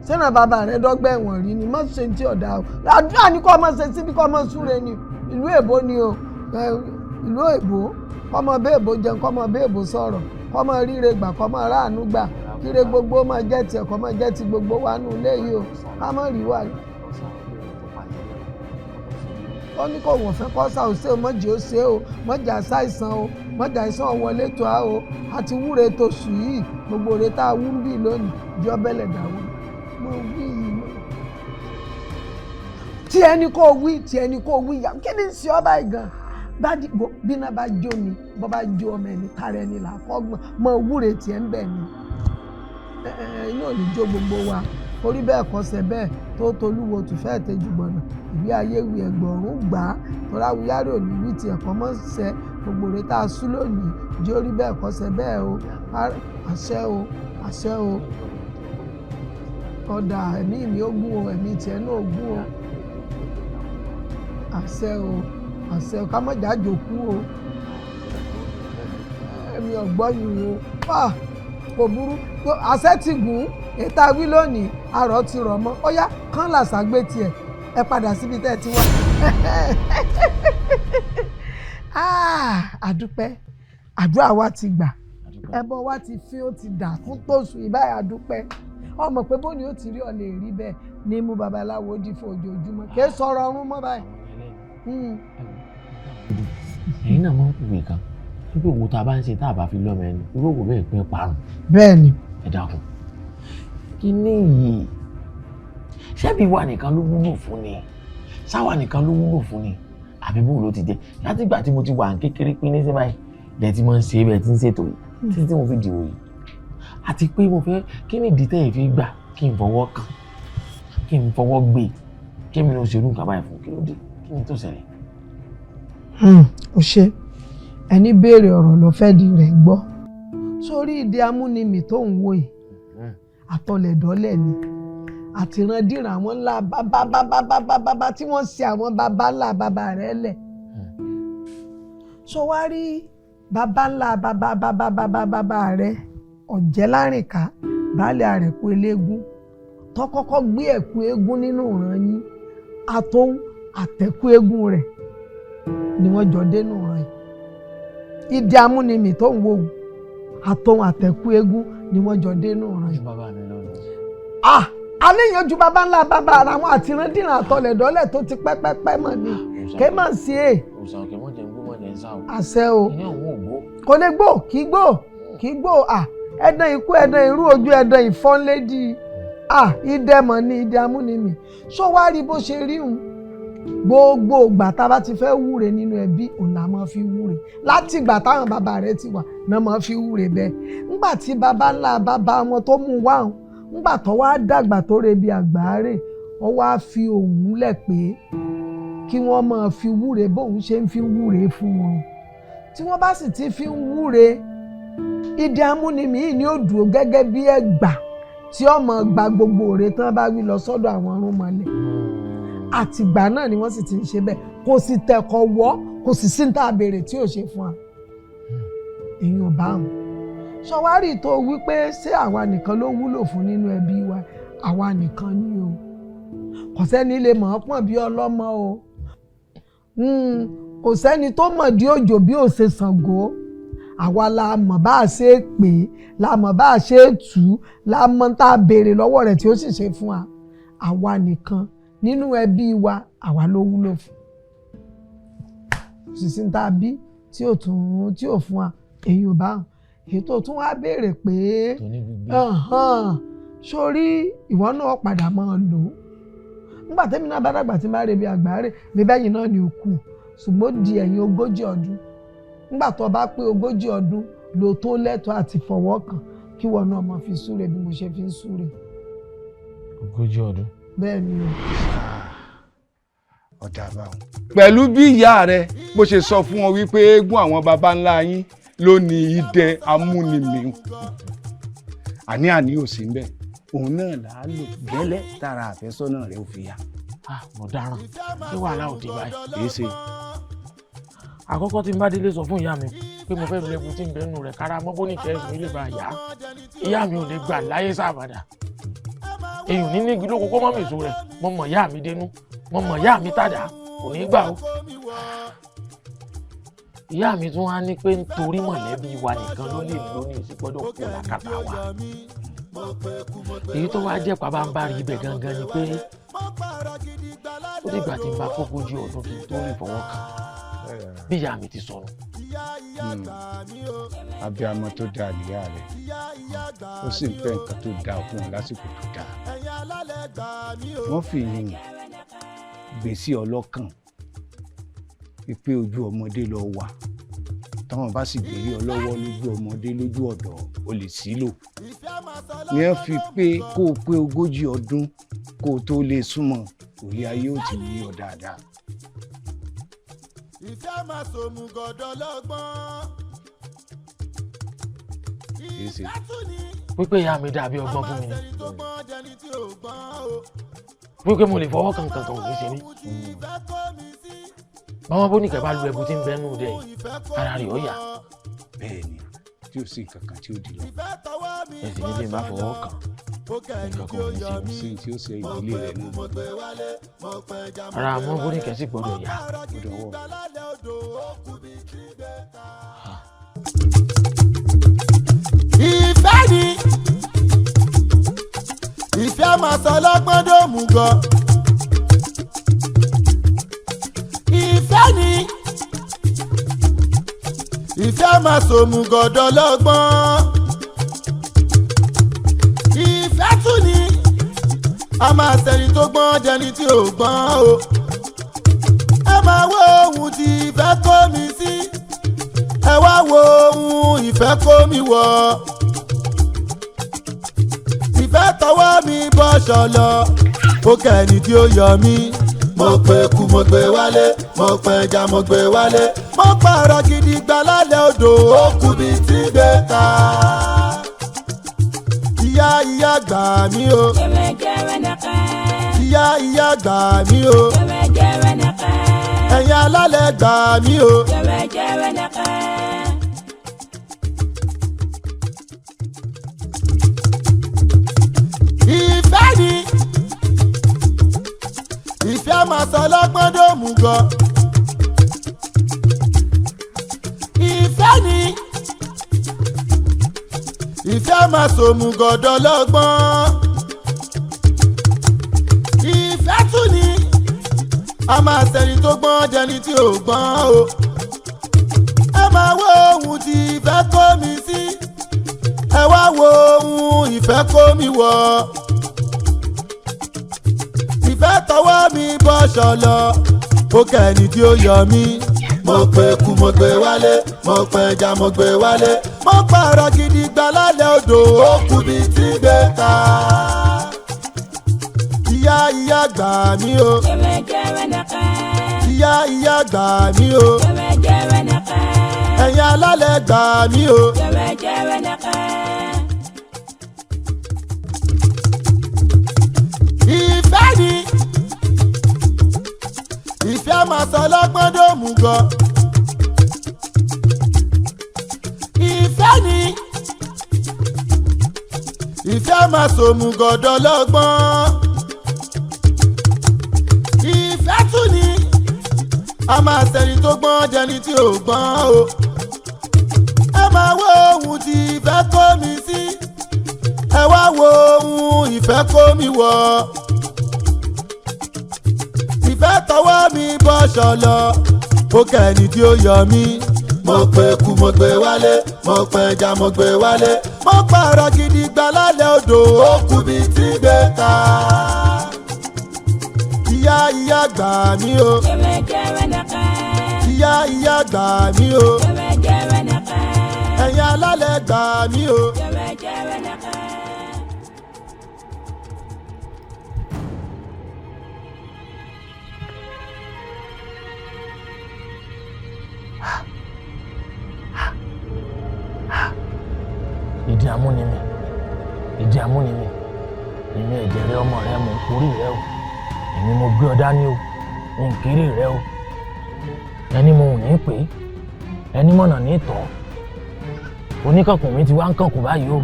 sẹ́nà bàbá rẹ̀ dọ́gbẹ́ ẹ̀wọ̀n rí ni má ṣe tí ọ̀dà o àdúrà ní kọ́ ọmọ ṣe síbi kọ́ ọmọ súre ni ìlú èbó ni o ìlú èbó kọ́mọ bẹ́ èbó jẹun kọ́mọ bẹ́ èbó sọ̀rọ̀ kọ́mọ ríre gbà kọ́mọ ráàánú gbà kíre gbogbo máa jẹ́ tiẹ̀ kọ́mọ jẹ́ ti gbogbo wa nù ilé yìí o ká mọ̀ rí wa. ó ní kò wọ́n fẹ́ kọ́ sá o ṣe o mọ̀jì ó ṣe o mọ̀jà ṣàìsàn o mọ̀jà ìsàn wọlé tó a o àti wúre tó sùn yìí gbogbo rẹ̀ tá a wú ń bì lónìí jọ bẹ́lẹ̀ dàwọ́. tí ẹni kò wí yà kí ni sí ọba ìgàn bá dìbò bí náà bá jó mi bọ́ bá jó ọmọ ẹni tààrẹ ni là kọ́gbọ̀n mọ wúre tiẹ̀ ń bẹ̀ ni inú ò ní jó gbogbo wa orí bẹ́ẹ̀ kọsẹ̀ bẹ́ẹ̀ tó tolúwo tù fẹ́ẹ̀ tẹ́jú gbọ̀nà ìwé ayé wí ẹgbọ̀rún gbà á tọ́ra wíyárò ní wí tiẹ̀ kọ́ mọ́ sẹ́ gbogbo rẹ̀ tá a sú lónìí jẹ́ orí bẹ́ẹ̀ kọsẹ̀ bẹ́ẹ̀ o àṣẹ o ọ̀dà ẹ̀mí mi ó gún o ẹ̀mí tiẹ̀ náà ó gún o àṣẹ o ká mọ̀ jájò kú o ẹ̀mí ọ̀gbọ́n yìí o kò burú àṣẹ ti gùn ètò àwí lónìí àrọ̀ ti rọ̀ mọ́ ó yá kán làṣàgbé tiẹ̀ ẹ padà síbi tẹ́ ẹ ti wá. àdúpẹ́ àdúrà wa ti gbà ẹbọ wa ti fi ó ti dà fún tóṣù ìbáyà àdúpẹ́ ọmọ pé bóni ó ti rí ọ lè rí bẹ́ẹ̀ ní mú babaláwo dì fún ojoojúmọ́ kì í sọ̀rọ̀ ọrùn mọ́ báyìí.
ẹ̀yin náà máa ń kúwèé kan wípé òwò tá a bá ń ṣe tá a bá fi lọ́mọ ẹni irú òwò bẹ́ẹ̀ pín parun.
bẹ́ẹ̀ ni.
ẹ dákun kí ni yìí ṣebí wa nìkan ló wúlò fún ni sáwa nìkan ló wúlò fún ni àbí bóun ló ti jẹ látìgbà tí mo ti wà ní kékeré pín ní sẹ́bàáyì lẹ́ẹ̀ tí mo ń ṣe é bẹ́ẹ̀ tí ń ṣètò yìí títí tí mo fi dìbò yìí àti pé mo fẹ́ kí ni ìdí tẹ́yìn fi gbà kí n fọwọ́ kàn kí n fọwọ́ gbé kí mi lọ ṣerú nǹkan báyìí fún kí ló dé kí ni tó ṣẹlẹ̀.
ó ṣe ẹni béèrè ọ̀rọ̀ ló fẹ́ di rẹ̀ gbọ́ sórí ìdí amúnimì tó ń wò yìí àtọlẹ̀dọ́lẹ̀ ni àtìrandíran àwọn ńlá bábábábábábá tí wọ́n ṣe àwọn bàbá ńlá bàbá rẹ̀ lẹ̀ so wá rí bàbá ńlá bàbá rẹ̀ Ọ̀jẹ̀lárìnká baálé àrẹ̀kú eléégún tó kọ́kọ́ gbé ẹ̀kú eégún nínú ìran yín àtòun àtẹ̀kú eégún rẹ̀ ni wọ́n jọ dénú ìran yìí ìdí amúnimì tó ń wò ó àtòun àtẹ̀kú eégún ni wọ́n jọ dénú ìran yìí. àléyàn ju bàbá ńlá bàbá ara wọn àtìrandíran àtọlẹ̀dọ́lẹ̀ tó ti pẹ́pẹ́pẹ́ mọ̀ ni ké mà sí è. àṣẹ o kò lè gbó kì í gbó ẹ̀dán ikú ẹ̀dán irú ojú ẹ̀dán ìfọ́nlédì ìdẹ́mọ̀ ní ìdí amúnimì ṣó wá rí bó ṣe rí hùn gbogbo ìgbà tá a bá ti fẹ́ wúre nínú ẹbí òun là máa fi wúre láti ìgbà táwọn bàbá rẹ̀ ti wà náà máa fi wúre bẹ́ẹ̀ ńgbà tí bàbá ńlá bàbá wọn tó mú wá hùn ńgbà tó wá dàgbà tó rebi àgbáre ó wá fi òun lẹ̀ pé kí wọ́n máa fi wúre bóun ṣe ń fi wúre fún wọn tí wọ́n bá sì ti fi ń wúre ìdí amúnimì yìí ni ó dúró gẹ́gẹ́ bí ẹgbà tí ọmọ gba gbogbo òre tán bá wí lọ sọ́dọ̀ àwọn ọ̀rúnmọlẹ̀ àtìgbà náà ni wọ́n sì ti ń ṣe bẹ́ẹ̀ kò sì tẹ̀kọ̀ wọ́ kò sì sí ní tá a béèrè tí ò ṣe fún wa èèyàn bá wọn ṣọwárì tó wípé ṣé àwa nìkan ló wúlò fún nínú ẹbí wa àwa nìkan ni o kò sẹ́ni lè mọ̀ ọ́ pọ̀n bí ọlọ́mọ o kò sẹ́ni tó mọ̀ dí òjò bí ò ṣe Ṣàngó àwa la mọ̀ bá a ṣe pè é la mọ̀ bá a ṣe tù ú la mọ̀ tá a béèrè lọ́wọ́ rẹ̀ tí ó sì ṣe fún wa àwa nìkan nínú ẹbí wa àwa ló wúlò fún sísìn tá a bí tí ò fún wa èyí ò bá hàn èyí tó tún wá béèrè pé sórí ìwọ náà padà máa lò ó nígbà tẹ́mi náà bá dàgbà tí má rebi àgbáre mi bẹ́yìn náà ni ó kù ṣùgbọ́n di ẹ̀yìn 40 ọdún nígbà tó bá pé 40 ọdún ló tó lẹ́tọ̀ọ́ àti fọwọ́ kàn kí wọn náà máa fi súre bí mo ṣe fi ń súre.
40 ọdún.
bẹ́ẹ̀ ni o.
ọ̀dà àbáwọn. pẹ̀lú bí ìyá rẹ bó ṣe sọ fún wọn wípé eégún àwọn baba ńlá yín ló ní idẹ amúnimìíràn àní ò sí ń bẹ òun náà là á lò gẹ́lẹ́ tára àfẹ́sọ́nà rẹ ò fi yá.
mo dáràn kí wàhálà ò dé báyìí.
èé ṣe.
àkọ́kọ́ tí n bá délé sọ fún ìyá mi pé mo fẹ́ lu ẹbu tí ń bẹ́nu rẹ̀ kára mọ́bó ní kẹ́sì ilé bá yá ìyá mi ò lè gbà láyé sábàdà èèyàn ní nígi lóko kó mọ́ mi èso rẹ̀ mo mọ̀ ìyá mi dénú mo mọ̀ ìyá mi tàdá kò ní gbà ó. ìyá mi tún wá ní pé nítorí mọ̀lẹ́bí wa nìkan ló lè lóní ìsìgbọ́dọ̀ kó làkàtà wa èyí tó wá jẹ́ pàbámbarì ibẹ̀ gangan ni pé ó dìgbà tí n bá 40 ọdún kí n tó lè fọwọ́ kàn bí ìyá mi ti sọnù.
abiyamọ tó dáa nìyá rẹ ó sì ń fẹ́ nǹkan tó dáa fún ọ lásìkò tó dáa wọ́n fi yìn gbèsè ọlọ́kàn pé ojú ọmọdé lọ wà táwọn bá sì gbèrè ọ lọ́wọ́ lójú ọmọdé lójú ọ̀dọ́ o lè sílò ní ẹ fi pé kó o pé 40 ọdún kó o tó lè súnmọ́ òye ayé ò ti yí ọ dáadáa.
ìfẹ́ máa sòmù gọ̀dọ̀ lọ́gbọ́n.
wípé ìyá mi dàbí ọgbọ́n fún mi ni wípé mo lè fọwọ́ kankan kan òfin sí mi báwọn bóníkẹ́ bá lu ẹbu tí ń bẹ́ nù dẹ̀ ara rẹ̀ ó yá.
bẹ́ẹ̀ni tí ó sì kankan tí ó di lọ.
ẹ̀sìn nílé má fọwọ́ kàn nǹkan kan ò ní ṣe mí.
sí tí ó ṣe ìdílé rẹ̀ nù.
ara àwọn bóníkẹ́ sì gbọ́dọ̀ yá.
ìfẹ́ ni ìfẹ́ máa sọ lọ́gbọ́n dòmù gan. ìfẹ́ ni ìfẹ́ máa sòmù gọ̀dọ̀ lọ́gbọ́n. ìfẹ́ tún ni a máa sẹ́ni tó gbọ́n jẹni tí ò gbọ́n o. ẹ máa wo ohun tí ìfẹ́ kó mi sí ẹ wá wo ohun ìfẹ́ kó mi wọ̀. ìfẹ́ tọwọ́ mi bọ́ ṣọlọ ó kẹ́ni tí ó yọ mí. mo pe kú mo gbé wálé mo pe ẹja mo gbé wálé mo pààrọ̀ gidi gbà lálẹ́ odò ó kú bí tí gbé ta. ìyá gbà mí o. ìyá gbà mí o. ẹ̀yin alálẹ̀ gbà mí o. ìfẹ́ ni ìfẹ́ máa sọ lọ́gbọ́n dòmù gan. ìfẹ́ ni ìfẹ́ máa sòmù gọ̀dọ̀ lọ́gbọ́n. ìfẹ́ tún ni a máa sẹ́ni tó gbọ́n jẹni tí ò gbọ́n o. ẹ máa wo ohun tí ìfẹ́ kó mi sí ẹ wá wo ohun ìfẹ́ kó mi wọ̀. ìfẹ́ tọwọ́ mi bọ́ ṣọlọ ó kẹ́ni tí ó yọ mí. mo pe kú mo gbé wálé mo pe ẹja mo gbé wálé mo pààrọ̀ gidi gbà lálẹ́ odò ó kú bí tí gbé ta. ìyá gbà mí o. ìyá gbà mí o. ẹ̀yin alálẹ̀ gbà mí o. ìfẹ́ ni ìfẹ́ máa sọ lọ́gbọ́n dòmù gan. ìfẹ́ ni ìfẹ́ máa sòmù gọ̀dọ̀ lọ́gbọ́n. ìfẹ́ tún ni a máa sẹ́ni tó gbọ́n jẹni tí ò gbọ́n o. ẹ máa wo ohun tí ìfẹ́ kó mi sí ẹ wá wo ohun ìfẹ́ kó mi wọ̀. tọwọ́ mi bọ́ ṣọlọ ó kẹ́ni tí ó yọ mí. Mo pè kú mo gbé wálé, mo pè ẹja mo gbé wálé, mo pààrọ̀ gidi gbà lálẹ́ odò ó kú bí tí gbé ta. Ìyá gbà mí o. Ìyá gbà mí o. Ẹ̀yin alálẹ̀ gbà mí o.
ìdí amúnimí èmi ẹ̀jẹ̀ rẹ ọmọ rẹ mò ń kórè rẹ o èmi mo gbé ọ dání o mo ń kéré rẹ o ẹni mo ò ní pè é ẹni mọ̀nà ní tọ́ oníkànkùn mi ti wá ń kànkùn báyìí o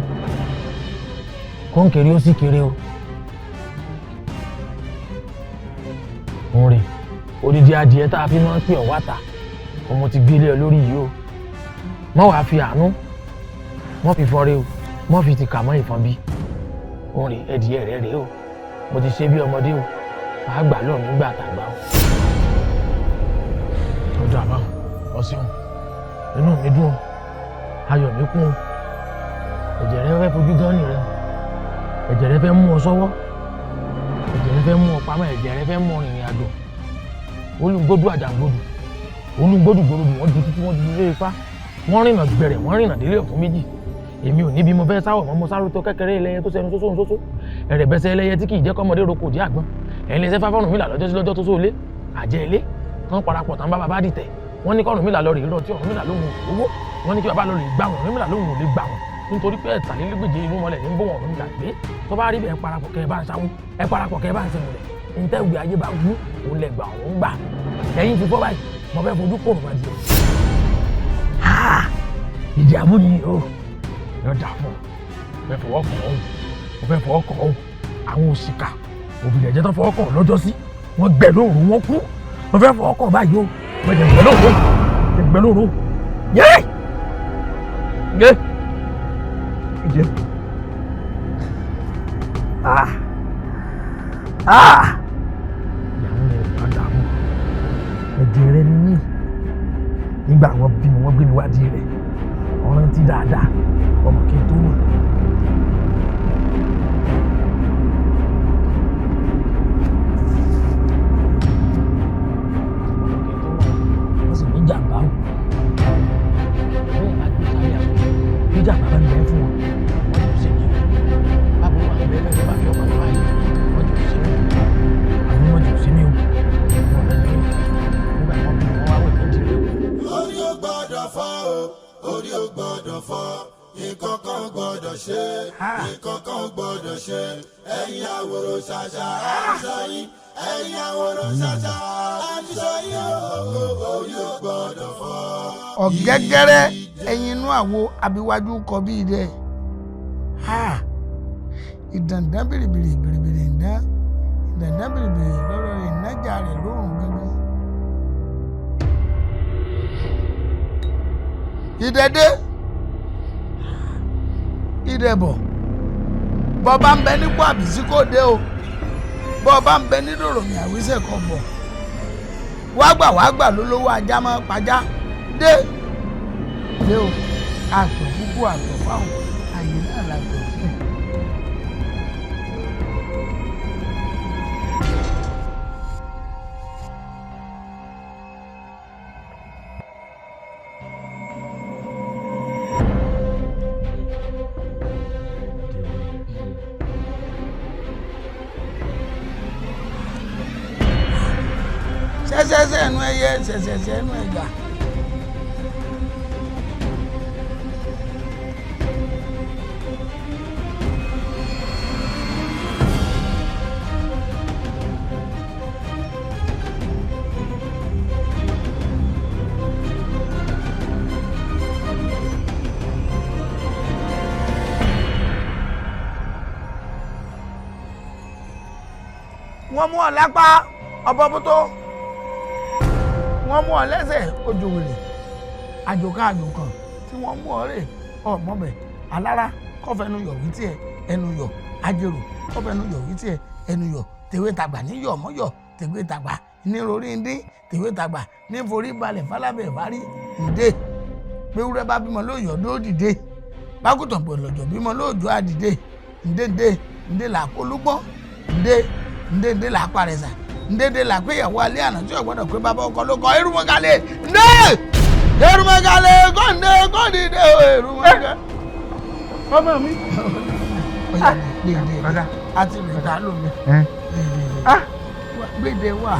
kó ń kéré ó sì kéré o ń rè odidi adìẹ tá a fi máa ń pè ọ wáta ọmọ ti gbélé ọ lórí yìí o mọ wàá fi àánú mọ fi fọre o mọ fi ti kà mọ ìfọn bí ń rè ẹdìẹ rẹ rèé o mo ti ṣe bí ọmọdé o màá gbà lọ nígbà tàgbà o. ó dà bá ọ ṣeun inú mi dùn ayọ̀ mi kún o ẹ̀jẹ̀ rẹ fẹ́ fojú gan ni rẹ ẹ̀jẹ̀ rẹ fẹ́ mú ọ sọ́wọ́ ẹ̀jẹ̀ rẹ fẹ́ mú ọ pamọ́ ẹ̀jẹ̀ rẹ fẹ́ mú ọ rìnrìn àjò olùgbòdù àjàngbòdù olùgbòdù gbòdù wọ́n ju títí wọ́n ju ilé ifá wọ́n rìnà gbẹ̀rẹ̀ wọ́n rìnà délé ọ̀fun méjì èmi ò níbi mo fẹ́ sáwọ̀ mọ́ mo sáré tó kékeré ẹlẹ́yẹ tó sẹnu sósó ẹ̀rẹ̀bẹ̀sẹ̀ ẹlẹ́yẹ tí kì í jẹ́ kọ́mọdé roko òdì àgbọn ẹ̀yin lè ṣe fáfọ́nù mi là lọ́jọ́ sí lọ́jọ́ tó sóolé àjẹ́ ilé tán parapọ̀ tán bá bàbá dìtẹ̀ wọ́n ní kọ́nù mi là lọ rèé lọ tí ọ̀run mi là lóhùn owó wọ́n ní kí bàbá lọ rèé gbà wọ́n mi là lóhùn ò lè gbà wọ́n nítorí pé ẹ̀tàlélégbèje inú mọ́lẹ̀ ní ń bọ̀ wọ́n ọ̀run mi là gbé tó bá rí bẹ́ẹ̀ parapọ̀ kẹ́ ẹ bá ń sáwó ẹ parapọ̀ kẹ́ ẹ bá ń sẹ́wọ̀n lẹ̀ ntẹ́wì ayé bá wú òun lẹ̀ gbà òun gbà ẹ̀yin ti fọ́ báyìí mo fẹ́ fojú kò rùn adìẹ. ìdí àmúni o yóò dà fún ọ fẹ́ fọwọ́ kàn ọ́ mo fẹ́ fọwọ́ kàn ọ́ àwọn òṣìkà òbílẹ̀ jẹ́ tó fọwọ́ kàn lọ́jọ́ sí wọ́n gbẹ lóòrùn wọn kú mo fẹ́ fọwọ́ kàn báyìí o mo jẹ gbẹ lóòrùn gbẹ lóòrùn yé yé ìdí ìyàwó rẹ̀ bá dààmú ẹ̀jẹ̀ rẹ̀ ní mí nígbà wọn bí mi wọ́n gbé mi wádìí rẹ̀ ọ̀ràn ti dáadáa ọmọ kí n tó mọ̀. wọ́n sì ní jàǹbá o bẹ́ẹ̀ bá gbé sáré àwọn bí jàǹbá bá ń bẹ fún wọn wọ́n yóò ṣe ní o báwo wà ń bẹ bẹ́ẹ̀ bá fi ọmọ tó báyìí wọ́n yóò ṣe ní àwọn wọ́n yóò ṣe ní o wọ́n bẹ́ẹ̀ ní nígbà wọn bí wọn wá wẹ̀ ní ìdílé o.
orí ò gbọ́dọ̀ fọ́ o orí ò gbọ́dọ̀ fọ́ nǹkan kan gbọ́dọ̀ ṣe nǹkan kan gbọ́dọ̀ ṣe ẹ̀yin àwòrán ṣàṣà àṣà yìí ẹ̀yin àwòrán ṣàṣà àṣà yìí orí ò gbọ́dọ̀ fọ́.
ọ̀gẹ́gẹ́rẹ́ ẹ̀yin inú àwo abiwájú kọ bí idẹ ìdàndán bìrìbìrì bìrìbìrì ńdá ìdàndán bìrìbìrì lọ́rọ̀ ìnájà rẹ̀ lóhùn gángan. ìdẹ́dẹ́ ìdẹ̀bọ̀ bọ́ọ̀bá ń bẹ nípò àbísí kò dé o bọ́ọ̀bá ń bẹ nídòròmì àwísẹ̀ kan bọ̀ wá gbà lólówó ajá máa pajá dé o àtọ̀ púpọ̀ àtọ̀ fáwọn àyè náà làtọ̀ sí. ṣẹṣẹṣẹ ẹnu ẹyẹ ṣẹṣẹṣẹ ẹnu ẹgbà. wọ́n mú ọ lápá ọbọ̀ bótó wọ́n mú ọ lẹ́sẹ̀ ojú wèrè àjòkan tí wọ́n mú ọ rè ọmọbẹ alára kọfẹnu yọ wí tiẹ̀ ẹnu yọ ajérò kọfẹnu yọ wí tiẹ̀ ẹnu yọ tèwé tàgbà níyọ mọyọ tèwé tàgbà ní rorí ndín tèwé tàgbà ní forí balẹ̀ fálábẹ̀ ìbárí ǹdè péwúrẹ́ bá bímọ lóòyọ̀ ló dìde bákùtàn pẹ̀lọ́jọ̀ bímọ lóòjọ́ àdìde ǹdè làpọ̀ olúgbọ́n ǹdè làpọ̀ àrẹ̀sà ǹdè làpọ̀ ìyàwó alẹ́ àná tí ò gbọ́dọ̀ pé bàbá ọkọ ló kọ erùmọ̀gálẹ̀ erùmọ̀gálẹ̀ kọ́ndé erùmọ̀gálẹ̀.
ọmọ mi.
àti ìrìnà lómi gbèdé wà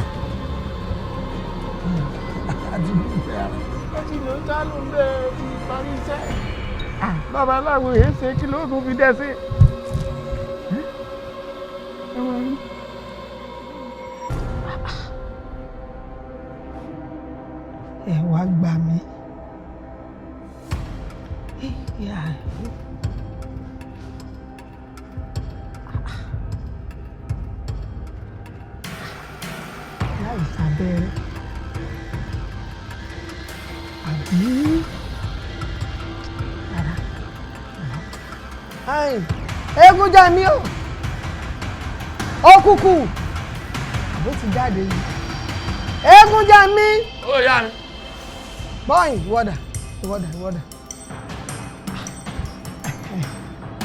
àti ìrìnà àti ìrìnà lómi ti parí iṣẹ́.
babaláwo yìí ṣe kí ló tún fi dẹ́ sí.
ẹ wá gbà mí. láì sábẹ́rẹ́ àbí eégún jẹ́ mi o OKUKU àbó ti jáde yìí eégún jẹ́ mi.
ó yá mi.
bọ́yìn ìwọ́dà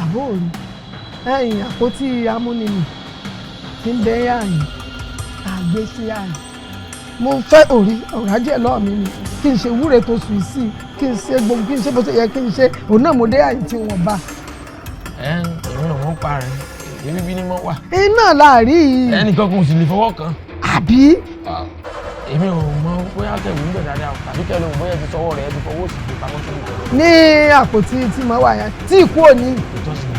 àbó òru ẹ̀yìn àpótí amúnimì tí ń bẹ́ yáàyìn àgbé sí yáàyìn mo fẹ́ ọ̀rájẹ́ lọ́ọ̀ mi ni kí n ṣe wúre tó sùn sí kí n ṣe gbogbo kí n ṣe bó ṣe yẹ kí n ṣe òun náà mo dé àyìn tí wọ́n bá.
èmi ò mọ̀ pa rẹ̀ èmi bí ni mo wà.
iná láàrí.
ẹnìkan kò sì lè fọwọ́ kàn.
àbí.
èmi ò mọ bóyá kẹwì ń bẹ̀ dáadáa tàbí kẹlẹ́ òun bóyá ti sọwọ́ rẹ̀ ti fọwọ́ sí ti pamọ́ sórí ìjọba.
ní àpótí tí mo wà yẹn tí ìkú òní.
ìtọ́sí ni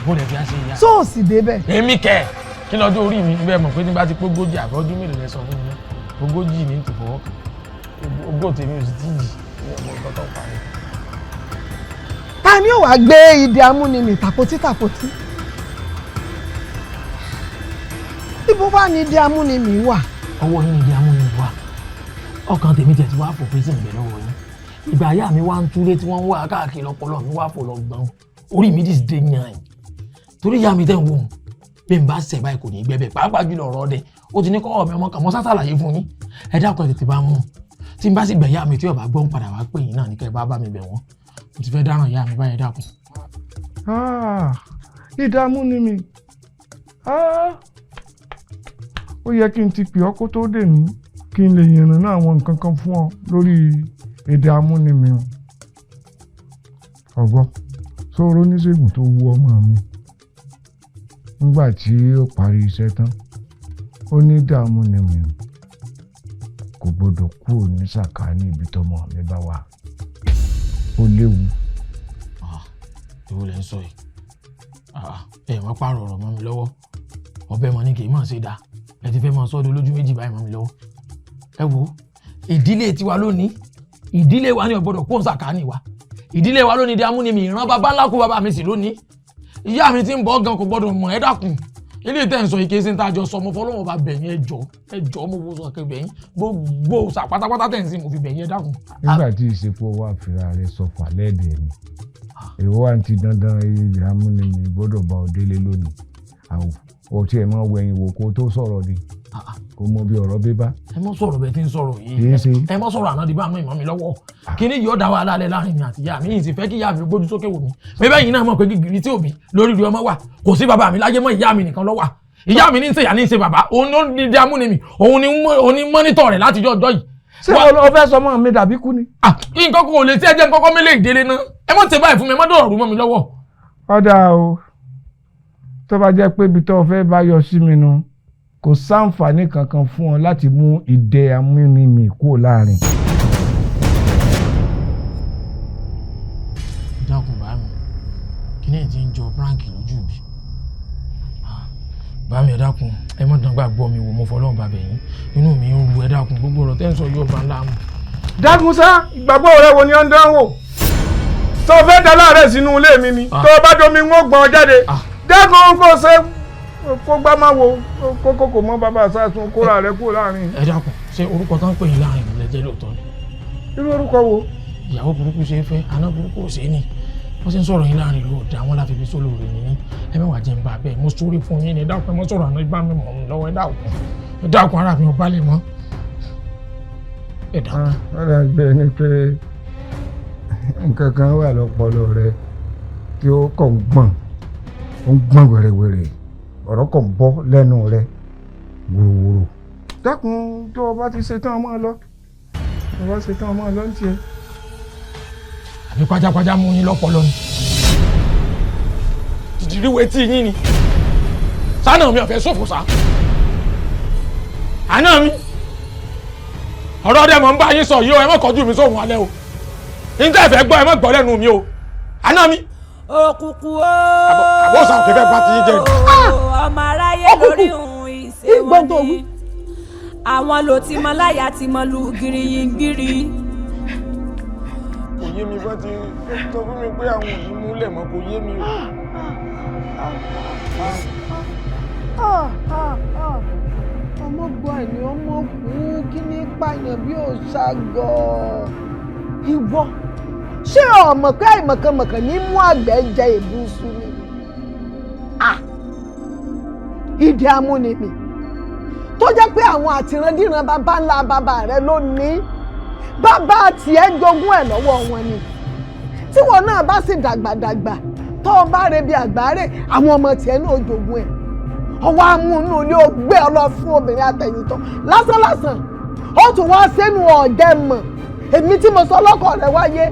bó lè fi á ṣe ìyá.
sóòsì débẹ̀.
èmi kẹ kí lọ́jọ́ orí mi bẹ́ẹ̀ mọ̀ pé tí bá ti pé ogójì àbọ̀dún mélòó lẹ sọ fún mi ogójì ní ti fọwọ́ kàn ogó tèmi ò sì tí ì ní ọmọ nǹkan tó parí.
ta ni ó wàá gbé ìdè amúnimì tàpótí ibo wà ní ìdè amúnimì wà.
ọwọ́ yín ìdè amúnimì wà ọkàn tèmi tẹ̀ tí wàá fò pé sí ìgbẹ́ lọ́wọ́ yín ìgbà ayá mi wá ń túlé tí wọ́n ń wá káàkiri ọpọlọ mi wá fò lọ gbọ́n orí mi dì dé yàn torí ìyá mi tẹ̀ ń wò ó bí n bá ṣẹ̀ báyìí kò ní í gbẹ́bẹ̀ pàápàá jùlọ ọ̀rọ̀ ọdẹ ó ti ní kọ́ ọ̀mí ọmọ kan mọ́ sátàlàyé fún yín ẹ dákun ẹ tètè bá mú tí n bá sì gbẹ̀yà mi tí ọba gbọ́n padà wá pè yín náà ní kẹ́ ẹ bá mi bẹ̀ wọ́n mo ti fẹ́ dáràn ìyá mi báyìí dákun.
ìdààmú ni mi ó yẹ kí n ti pè ọ́ kó tó dè mí kí n lè yànnàná àwọn nǹkan kan fún ọ lórí èdè amúnimì ọgbọ́n sọ̀rọ̀ oníṣègùn tó wú ọmọ mi nígbà tí ó parí iṣẹ́ tán ó ní dààmú ni mi kò gbọdọ̀ kúrò ní sàkáání ibi tọmọ mi bá wà ó léwu.
èwo lẹ ń sọ yìí ẹ wọ́n pààrọ̀ ọ̀rọ̀ mọ́ mi lọ́wọ́ ọbẹ̀ mọ́ ní kì í mọ̀ ṣe dáa ẹ ti fẹ́ mọ sọ́dọ̀ lójú méjì báyìí mọ́ mi lọ́wọ́ ẹ wo ìdílé tiwa lónìí ìdílé wa ní ọ̀gbọ́dọ̀ kó sàkáání wa ìdílé wa lónìí di amúnimì ìran bàbá ńlá kú bàbá mi sì lónìí ìyá mi ti ń bọ̀ gan kò gbọ́dọ̀ mọ̀ ẹ dákun ilé tẹ́ ń sọ ike sí ń tàjọ sọ mo fọlọ́wọ́ bá bẹ̀yìn ẹjọ́ mo fọ́ sọ kẹ bẹ̀yìn gbogbo sàpátápátá tẹ̀ ń sìn mo fi bẹ̀yìn ẹ dákun.
nígbà tí ìsìnkú wà fìrà rẹ sọ fàlẹ́ẹ̀dẹ̀ ni èwo wà ní ti dandan ilé amúnimì gbọ́dọ̀ bá ọ délé lónìí àwọn ọtí ẹ̀ máa wẹ̀yìn wò kó tó sọ̀rọ̀ ni kò mọ bí ọ̀rọ̀ bí bá.
ẹ mọ sọ̀rọ̀ bẹ́ẹ̀ tí ń sọ̀rọ̀ yìí ẹ mọ sọ̀rọ̀ àná di bá mọ ìmọ̀ mi lọ́wọ́ kíní yóò dá wàhálà alẹ́ láàrin mi àti ìyá mi yìí sì fẹ́ kí ìyá mi gbójú sókè wò mí bẹ́ẹ̀ yìí náà mọ̀ pé gígìrì tí òbí lórí ìlú ọmọ wà kò sí bàbá mi láyé mọ́ ìyá mi nìkan ló wà ìyá mi ní ń ṣe ìyá ní ń ṣe bàbá òun ló ní di amúnimì òun ní mọ́nítọ̀ rẹ̀ láti ọjọ́ yìí.
ṣé o fẹ́ sọ mọ́ mi dàbí kú ni.
kí nǹkan kò lè tí ẹ jẹ́ nǹkan kọ́ mélé ìdílé náà ẹ mọ̀ tẹ́ báyìí fún mi ẹ mọ́ dọ̀rọ̀ rú mọ́ mi lọ́wọ́.
ọ̀dà o tó bá jẹ́ pé ibi tó fẹ́ bá yọ sí mi nu kò sáǹfààní kankan fún ọ láti mú ìdè amúnimì kúrò láàrin.
dákun bá mi kí ni ti ń jọ bráǹkì lójú mi bá mi ẹ dákun ẹ mọ̀ dán gbàgbọ́ mi wò mo fọlọ́run bàbẹ̀ yín inú mi ń ru ẹ dákun gbogbo ọ̀rọ̀ tẹ́ ń sọ yóò bá ńlá mu.
dákun sá ìgbàgbọ́ rẹ wo ni ó ń dánwò tó fẹ́ dá láàárẹ̀ sínú ilé mi ni tó bá domi ń gbọ́n jáde dákun kó ṣe kó gbá máa wo kókó kò mọ bàbá sásùn kóra rẹ kúrò láàrin.
ẹ dákun ṣé orúkọ tó ń pè yín láàrin ìlú lẹjẹ lóòótọ́ ni.
irú orúkọ wo.
ìyàwó burúkú ṣe é fẹ́ àná burúkú ò ṣe é ní wọ́n ṣe ń sọ̀rọ̀ yín láàrin ìlú ọ̀dà wọn láfi fi sólò rẹ̀ nìyí ẹ mẹ́wàá jẹ́ ń bá bẹ́ẹ̀ mo sórí fún yín ni ẹ dákun ẹ mọ́ sọ̀rọ̀ àná ibà mi mọ̀ mi lọ́wọ́ ẹ dákun dákun ara mi ò bá lè mọ́.
ọ̀rẹ́ àgbẹ̀ ni pé nǹkan kan wà lọ́pọlọ rẹ tí ó kàn ń gbọ̀n wẹ̀rẹ̀wẹ̀rẹ̀ ọ̀rọ̀ kan bọ́ lẹ́nu rẹ wòròwòrò. dákun tó o bá ti ṣetán ọmọ lọ tó o bá ṣetán ọmọ lọ ń tiẹ̀.
àbí pajápajá mú yín lọ́pọlọ ni. ìdíríwé tí yín ni sánà mi ò fẹ́ ṣòfò sá. àná mi ọ̀rọ̀ ọdẹ mọ̀ ń bá yín sọ yìí o ẹ má kọjú mi sóhun alẹ́ o níta ẹ̀fẹ̀ gbọ́ ẹ má gbọ́ lẹ́nu mi o àná mi.
òkùnkùn o
àbọ̀sà òkè fẹ́ bá ti yín jẹ.
ọmọ aráyé lórí ohun ìṣe wọn ni àwọn ló ti mọ láyà ti mọ lu gíríyìngbírí.
kò yé mi bá ti sọ fún mi pé àwọn ò ní múlẹ̀ mọ́ kò yé mi o.
ọmọ gbọ́ ẹni ọmọ kú kí ní pààyàn bí ò ṣàgọ́ ìwọ ṣé ọmọ pé àìmọ̀kànmọ̀kàn ní mú àgbẹ̀ jẹ ìbùsù ni ìdí amúnimì tó jẹ́ pé àwọn àtìrandíran bàbá ńlá bàbá rẹ ló ní bàbá tiẹ̀ jogún ẹ̀ lọ́wọ́ wọn ni tí wọn náà bá sì dàgbàdàgbà tó o bá rebi àgbáre àwọn ọmọ tiẹ̀ náà jogún ẹ̀ ọwọ́ amúnú ni ó gbé ọ lọ fún obìnrin àtẹ̀yìntàn lásánlásán ó tún wá sínú ọ̀jẹ̀ mọ̀ èmi tí mo sọ lọ́kọ̀ rẹ̀ wáyé.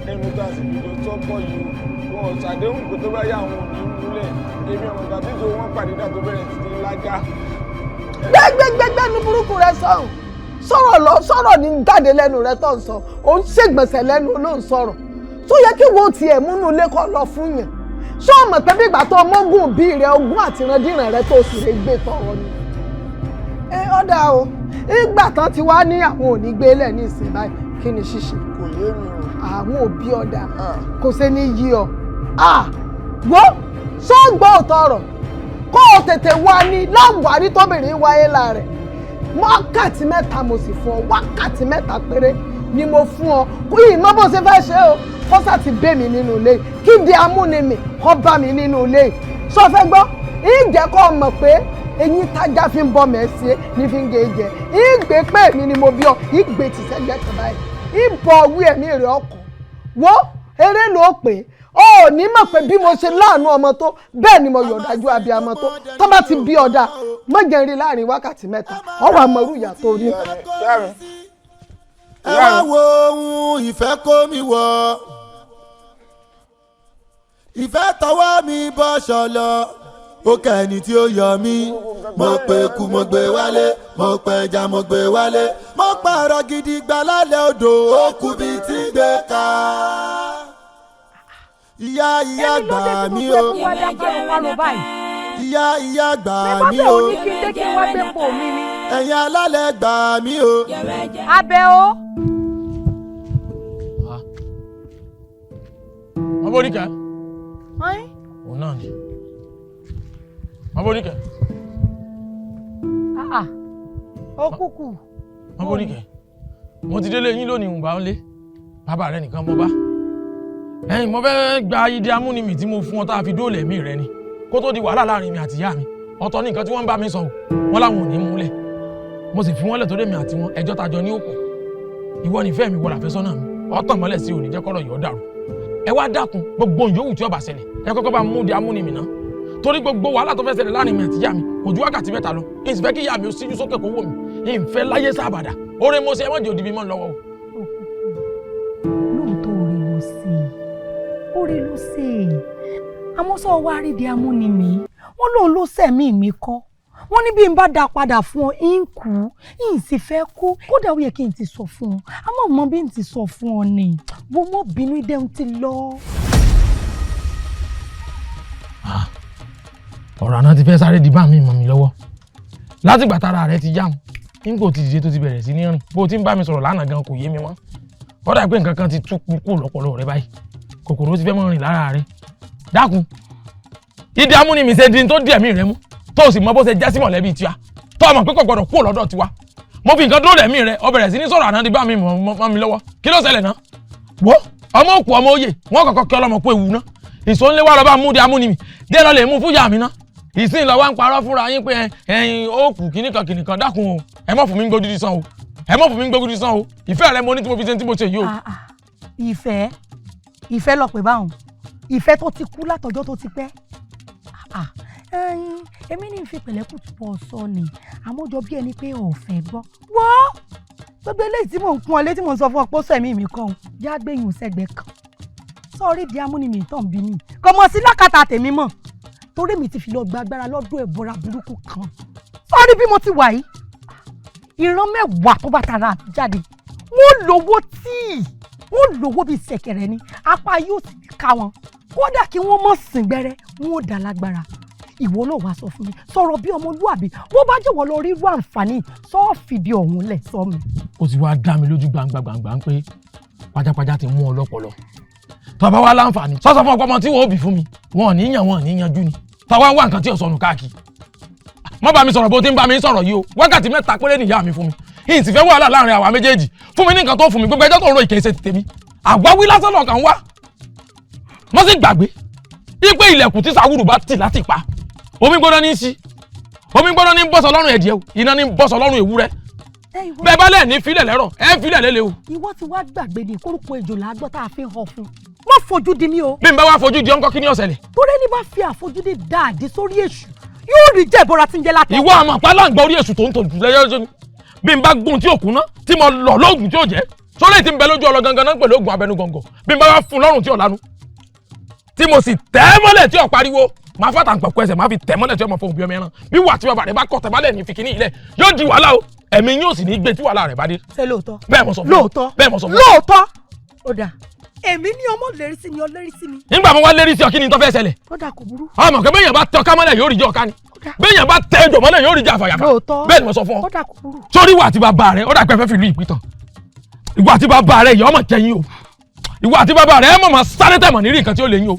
ẹnu tá a sì fi jọ sọ́pọ̀ yìí wọn ò ṣàdéhùn pé tó bá yá àwọn òní múlẹ̀ èmi ọ̀rọ̀ tàbí tó wọ́n pàdé dà tó bẹ̀rẹ̀ sí ní lájà.
gbẹgbẹgbẹgbẹ ní burúkú rẹ sọ̀rọ̀ sọ̀rọ̀ ní jáde lẹ́nu rẹ tó ń sọ ò ń ṣègbọ̀nsẹ̀ lẹ́nu ló ń sọ̀rọ̀ tó yẹ kí wo tiẹ̀ múnú ilé kọ́ lọ fún yàn ṣé o mọ̀ pé bí ìgbà tó mọ́gùn bí rẹ ogún àtìrandíran rẹ tó sì rè gbé tọrọ ni. ọ̀dà o ìgbà tán ti wá ní àwọn òní gbé lẹ̀ ní ìsìn báyìí kí ni ṣíṣe.
kò yé mi o.
àwọn òbí ọ̀dà kò ṣe ní yí ọ. wo sọ́gbọ́n òtọ̀rọ̀ kó o tètè wá ní láwùwárí tóbìnrin wáyé la rẹ̀ wákàtí mẹ́ta mo sì fún ọ wákàtí mẹ́ta péré ni mo fún ọ kó yìí mọ́ bó ṣe fẹ́ ṣe o kọ́sà ti bẹ́ mi nínú ilé kí di amúnimì kọ́ bá mi nínú ilé sọ fẹ́ gbọ́ ìjẹ́ kọ́ mọ̀ pé eyín tájá fi ń bọ́ mẹ́sì ní fi ń gé jẹ ìgbé pé èmi ni mo bí ọ ìgbé ti sẹ́gbẹ́ kan báyìí ìbọ̀ wí ẹ̀mí rẹ̀ ọkàn wo eré ló pè ó ní mọ̀ pé bí mo ṣe láàánú ọmọ tó bẹ́ẹ̀ ni mo yọ̀dájú abiyamọ tó bá ti bí ọ̀dà mọ̀jẹ̀ rí láàrin wákàtí mẹ́ta ọwọ́ àmọ́rú ìyá tó rí.
ẹ wá wo ohun ìfẹ́ kó mi wọ̀ ìfẹ́ tọwọ́ mi bọ́ ṣọlọ ó kẹ́ni tí ó yọ mí mo pe kú mo gbé wálé mo pe ẹja mo gbé wálé mo pààrọ̀ gidi gbà lálẹ́ odò ó kú bí tí gbé ká ìyá gbà mí o ìyá gbà mí o ẹ̀yin alálẹ̀ gbà mí o.
abẹ́ o.
wọ́n bó ní kẹ́ òun náà ni wọ́n bó ní kẹ́.
OKUKU.
wọ́n bó ní kẹ́ mo ti délé yín lónìí ìwọ̀nba ń lé bàbá rẹ nìkan mo bá ẹ̀yin mo fẹ́ gba ìdí amúnimì tí mo fún ọ tá a fi dóòlà ẹ̀mí rẹ ni kó tó di wàhálà láàrin mi àti ìyá mi ọ̀tọ̀ ní nǹkan tí wọ́n ń bá mi sọ wọ́n láwọn ò ní múlẹ̀ mo sì fi wọ́n lẹ̀ tó dé mi àti wọn ẹjọ́ tajọ ní òkú ìwọ nífẹ̀ẹ́ mi wọ làfẹ́sọ́nà mi ọ̀tàn mọ́lẹ̀ sí òní jẹ́ kọ́rọ̀ yọ̀ dàrú ẹ wá dákun gbogbo yòówù tí ó bá ṣẹlẹ̀ ẹ kọ́kọ́ bá mú di amúnimì náà torí gbogbo wàhálà tó fẹ́ ṣẹlẹ̀ láàrin mi àti ìyá mi kò ju wákàtí mẹ́ta lọ ìsìfẹ́ kí ìyá mi ó síjú sókè kó wò mí ìfẹ́ láyé sábàdà oore mo ṣe ẹ mọ̀jẹ̀ òdì mi mọ́ lọ́wọ́ o.
lóòótọ́ oore ló ṣe àmọ́ sọ wá rí di amúnimì wọ́n lòun ló sẹ̀mí mi kọ́ wọ́n ní bí n bá dá padà fún ọ ń kú ń sì fẹ́ kú kódà ó yẹ kí n ti sọ fún ọ àmọ́ mọ bí n ti sọ fún ọ ni wo mọ́ bínú ìdẹ́hùn ti lọ.
ọ̀rọ̀ àná ti fẹ́ sáré di bá mi mọ̀ mi lọ́wọ́ látìgbà tára rẹ ti yá wọn nígbà tí dìde tó ti bẹ̀rẹ̀ sí ní rìn bó ti ń bá mi sọ̀rọ̀ lánàá gan kò yé mi mọ́ ó dà pé nǹkan kan ti tú kú lọ́pọlọ rẹ báyìí kòkòrò ti fẹ́ mọ́ rìn lára rẹ dákun ìdí amúnimì ṣe di tó di ẹ̀mí rẹ mú tó o sì mọ bó ṣe jẹ́ sí mọ̀lẹ́bí tiwa tó o mọ̀ pé kò gbọdọ̀ kúrò lọ́dọ̀ tiwa
mo fi nǹkan dúró dẹ̀mí rẹ ó bẹ̀rẹ̀ sí ní sọ̀rọ̀ àná di bá mi mọ́ mi lọ́wọ́ kí ló ṣẹlẹ̀ náà wo ọmọ òkú ọmọ òye wọn kọ́kọ́ kí ọlọ́mọ pé ewu ná ìsọ̀nlé wa lọ́ba múdi amúnimi díẹ̀ lọ lè mú fún yà mí ná ìsìn lọ wá ń parọ́ fúnra yín pé ẹ̀yin òkú kìnnìkan dákun o ẹ má fún mi gbójú di sàn o ẹ má fún mi gbójú di sàn o ìfẹ́ rẹ mo ní tí mo fi ṣe tí mo ṣe yìí o.
ìfẹ́ lọ pé báwọn ìfẹ́ tó ti kú látọjọ́ tó ti pẹ́ èmi ní ìfẹ́ pẹ̀lẹ́kùtù pọ̀ sọ ni àmọ́jọ bí ẹni pé ọ̀fẹ́ gbọ́ wọ́ gbogbo eléyìí tí mò ń kún ọ létí mò ń sọ fún ọ pé ó sẹ̀mí mi kan já gbẹ̀yìn sẹ́gbẹ̀ẹ́ kan sọ́ọ́rí di amúnimì tán bí mi kò mọ̀ sí lákàtà tèmi mọ̀ torí mi ti fi lọ gba agbára lọ́dún ẹ̀bọra burúkú kan sọ́ọ́rí bí mo ti wà yìí ìran mẹ́wàá tó bá tara jáde wọ́n lówó tíì wọ́n lówó bíi ṣẹ̀kẹ̀rẹ̀ ni apá yóò sì ká wọn kódà kí wọ́n mọ̀ sìn gbẹ́rẹ́ wọ́n ò dá lágbára ìwọ náà wá sọ fún mi sọ̀rọ̀ bí ọmọlúàbí bó bá jẹ́wọ́ lọ rí irú àǹfààní sọ́ọ̀fì bí ọ̀hún lẹ̀ sọ mi.
ó ti wá dá mi lójú gbangba pé pajápajá ti mú ọ lọ́pọlọ tọba wa láǹfààní sọ́sọ́ fún ọpọmọ tí wọ́n ó bì fún mi wọn ò ní yàn wọn ò ní yanjú ni tọwa wá nǹkan tí ò sọnù káàkiri má bá mi sọ̀rọ̀ bó ti ń bá mi sọ̀rọ̀ yìí o wákàtí 3 péré nìyá mi fún mi yìí ti fẹ́ wàhálà láàrin àwa méjèèjì fún mi ní nǹkan tó fún mi gbogbo ẹjọ́ tó ń ro ìkẹsẹ̀ ti tèmi àgbáwí lásán náà kàn wá mo sì gbàgbé ipe ilẹ̀kùn tí sàwúrù bá tì láti pa omi gbọ́dọ̀ ní í sí omi gbọ́dọ̀ ní bọ́sọ̀ lọ́rùn ẹ̀dìẹ̀ o iná ní bọ́sọ̀ lọ́rùn ewúrẹ́ bẹ́ẹ̀ bá lẹ̀ ní filẹ̀ lẹ́rọ̀ ẹ filẹ̀ lélẹ̀ o.
ìwọ ti wá gbàgbé ní kórúkọ ejò làágbọ́ tá a fi hàn fún wọ́n fojú di mí o.
bí n bá wá fojú di ọ̀nkọ́ kí ni ó ṣẹlẹ̀.
torí ní bá fi àfojúdi dáàdì sórí èṣù yóò rí jẹ́ ìbora tí ń jẹ́ látọ̀.
ìwọ àmọ̀ pálángbá orí èṣù tó ń tòjú lẹ́yọ́ ni bí n bá gún tí òkú ná tí mo lọ lóògùn tí ò jẹ́ sólè tí ń bẹ lójú ọlọ gangan náà pẹ̀lú oògùn abẹnú gọ̀ǹgọ̀ bí n bá wá fún lọ́rùn tí ò lanu tí mo sì tẹ́ mọ́lẹ̀ tí ò pariwo máa fàtà ń pẹ̀kọ́ ẹsẹ̀ máa fi tẹ̀ mọ́lẹ̀ tí ọmọ fún òbí ọmọ ẹran bí wà tí bàbá rẹ̀ bá kọ̀ tẹ̀ bá lẹ̀ ní fìkínní ilẹ̀ yóò di wàhálà o ẹ̀mí yóò sì ní gbé tí wàhálà rẹ̀ bá dé.
ṣé lóòótọ́
bẹ́ẹ̀ mo sọ fún
lóòótọ́
bẹ́ẹ̀ mo sọ fún
lóòótọ́ ó dà èmi ní ọmọ lérí sí mi ọ lérí sí mi.
nígbà mo wá lérí sí ọ kí ni tó fẹ́ ṣẹlẹ̀.
ó dà kò burú.
ọmọ kẹ bẹ́yàn bá tẹ ọká mọ́lẹ̀ yóò rí jẹ́ ọká ni bẹ́yàn bá tẹ ẹjọ́ mọ́lẹ̀ yóò rí jẹ́ àfàyàfà bẹ́ẹ̀ ni mo sọ fún ọ.
ó dà kò burú.
sórí ìwà àti bàbá rẹ ó dà pé fẹ́ fi ìlú ìpìtàn ìwà àti bàbá rẹ ìyá ọmọ kẹyìn o ìwà àti bàbá rẹ ẹ mọ̀ máa sáré tẹ̀mọ̀ nírí nǹkan tí ó lè yín o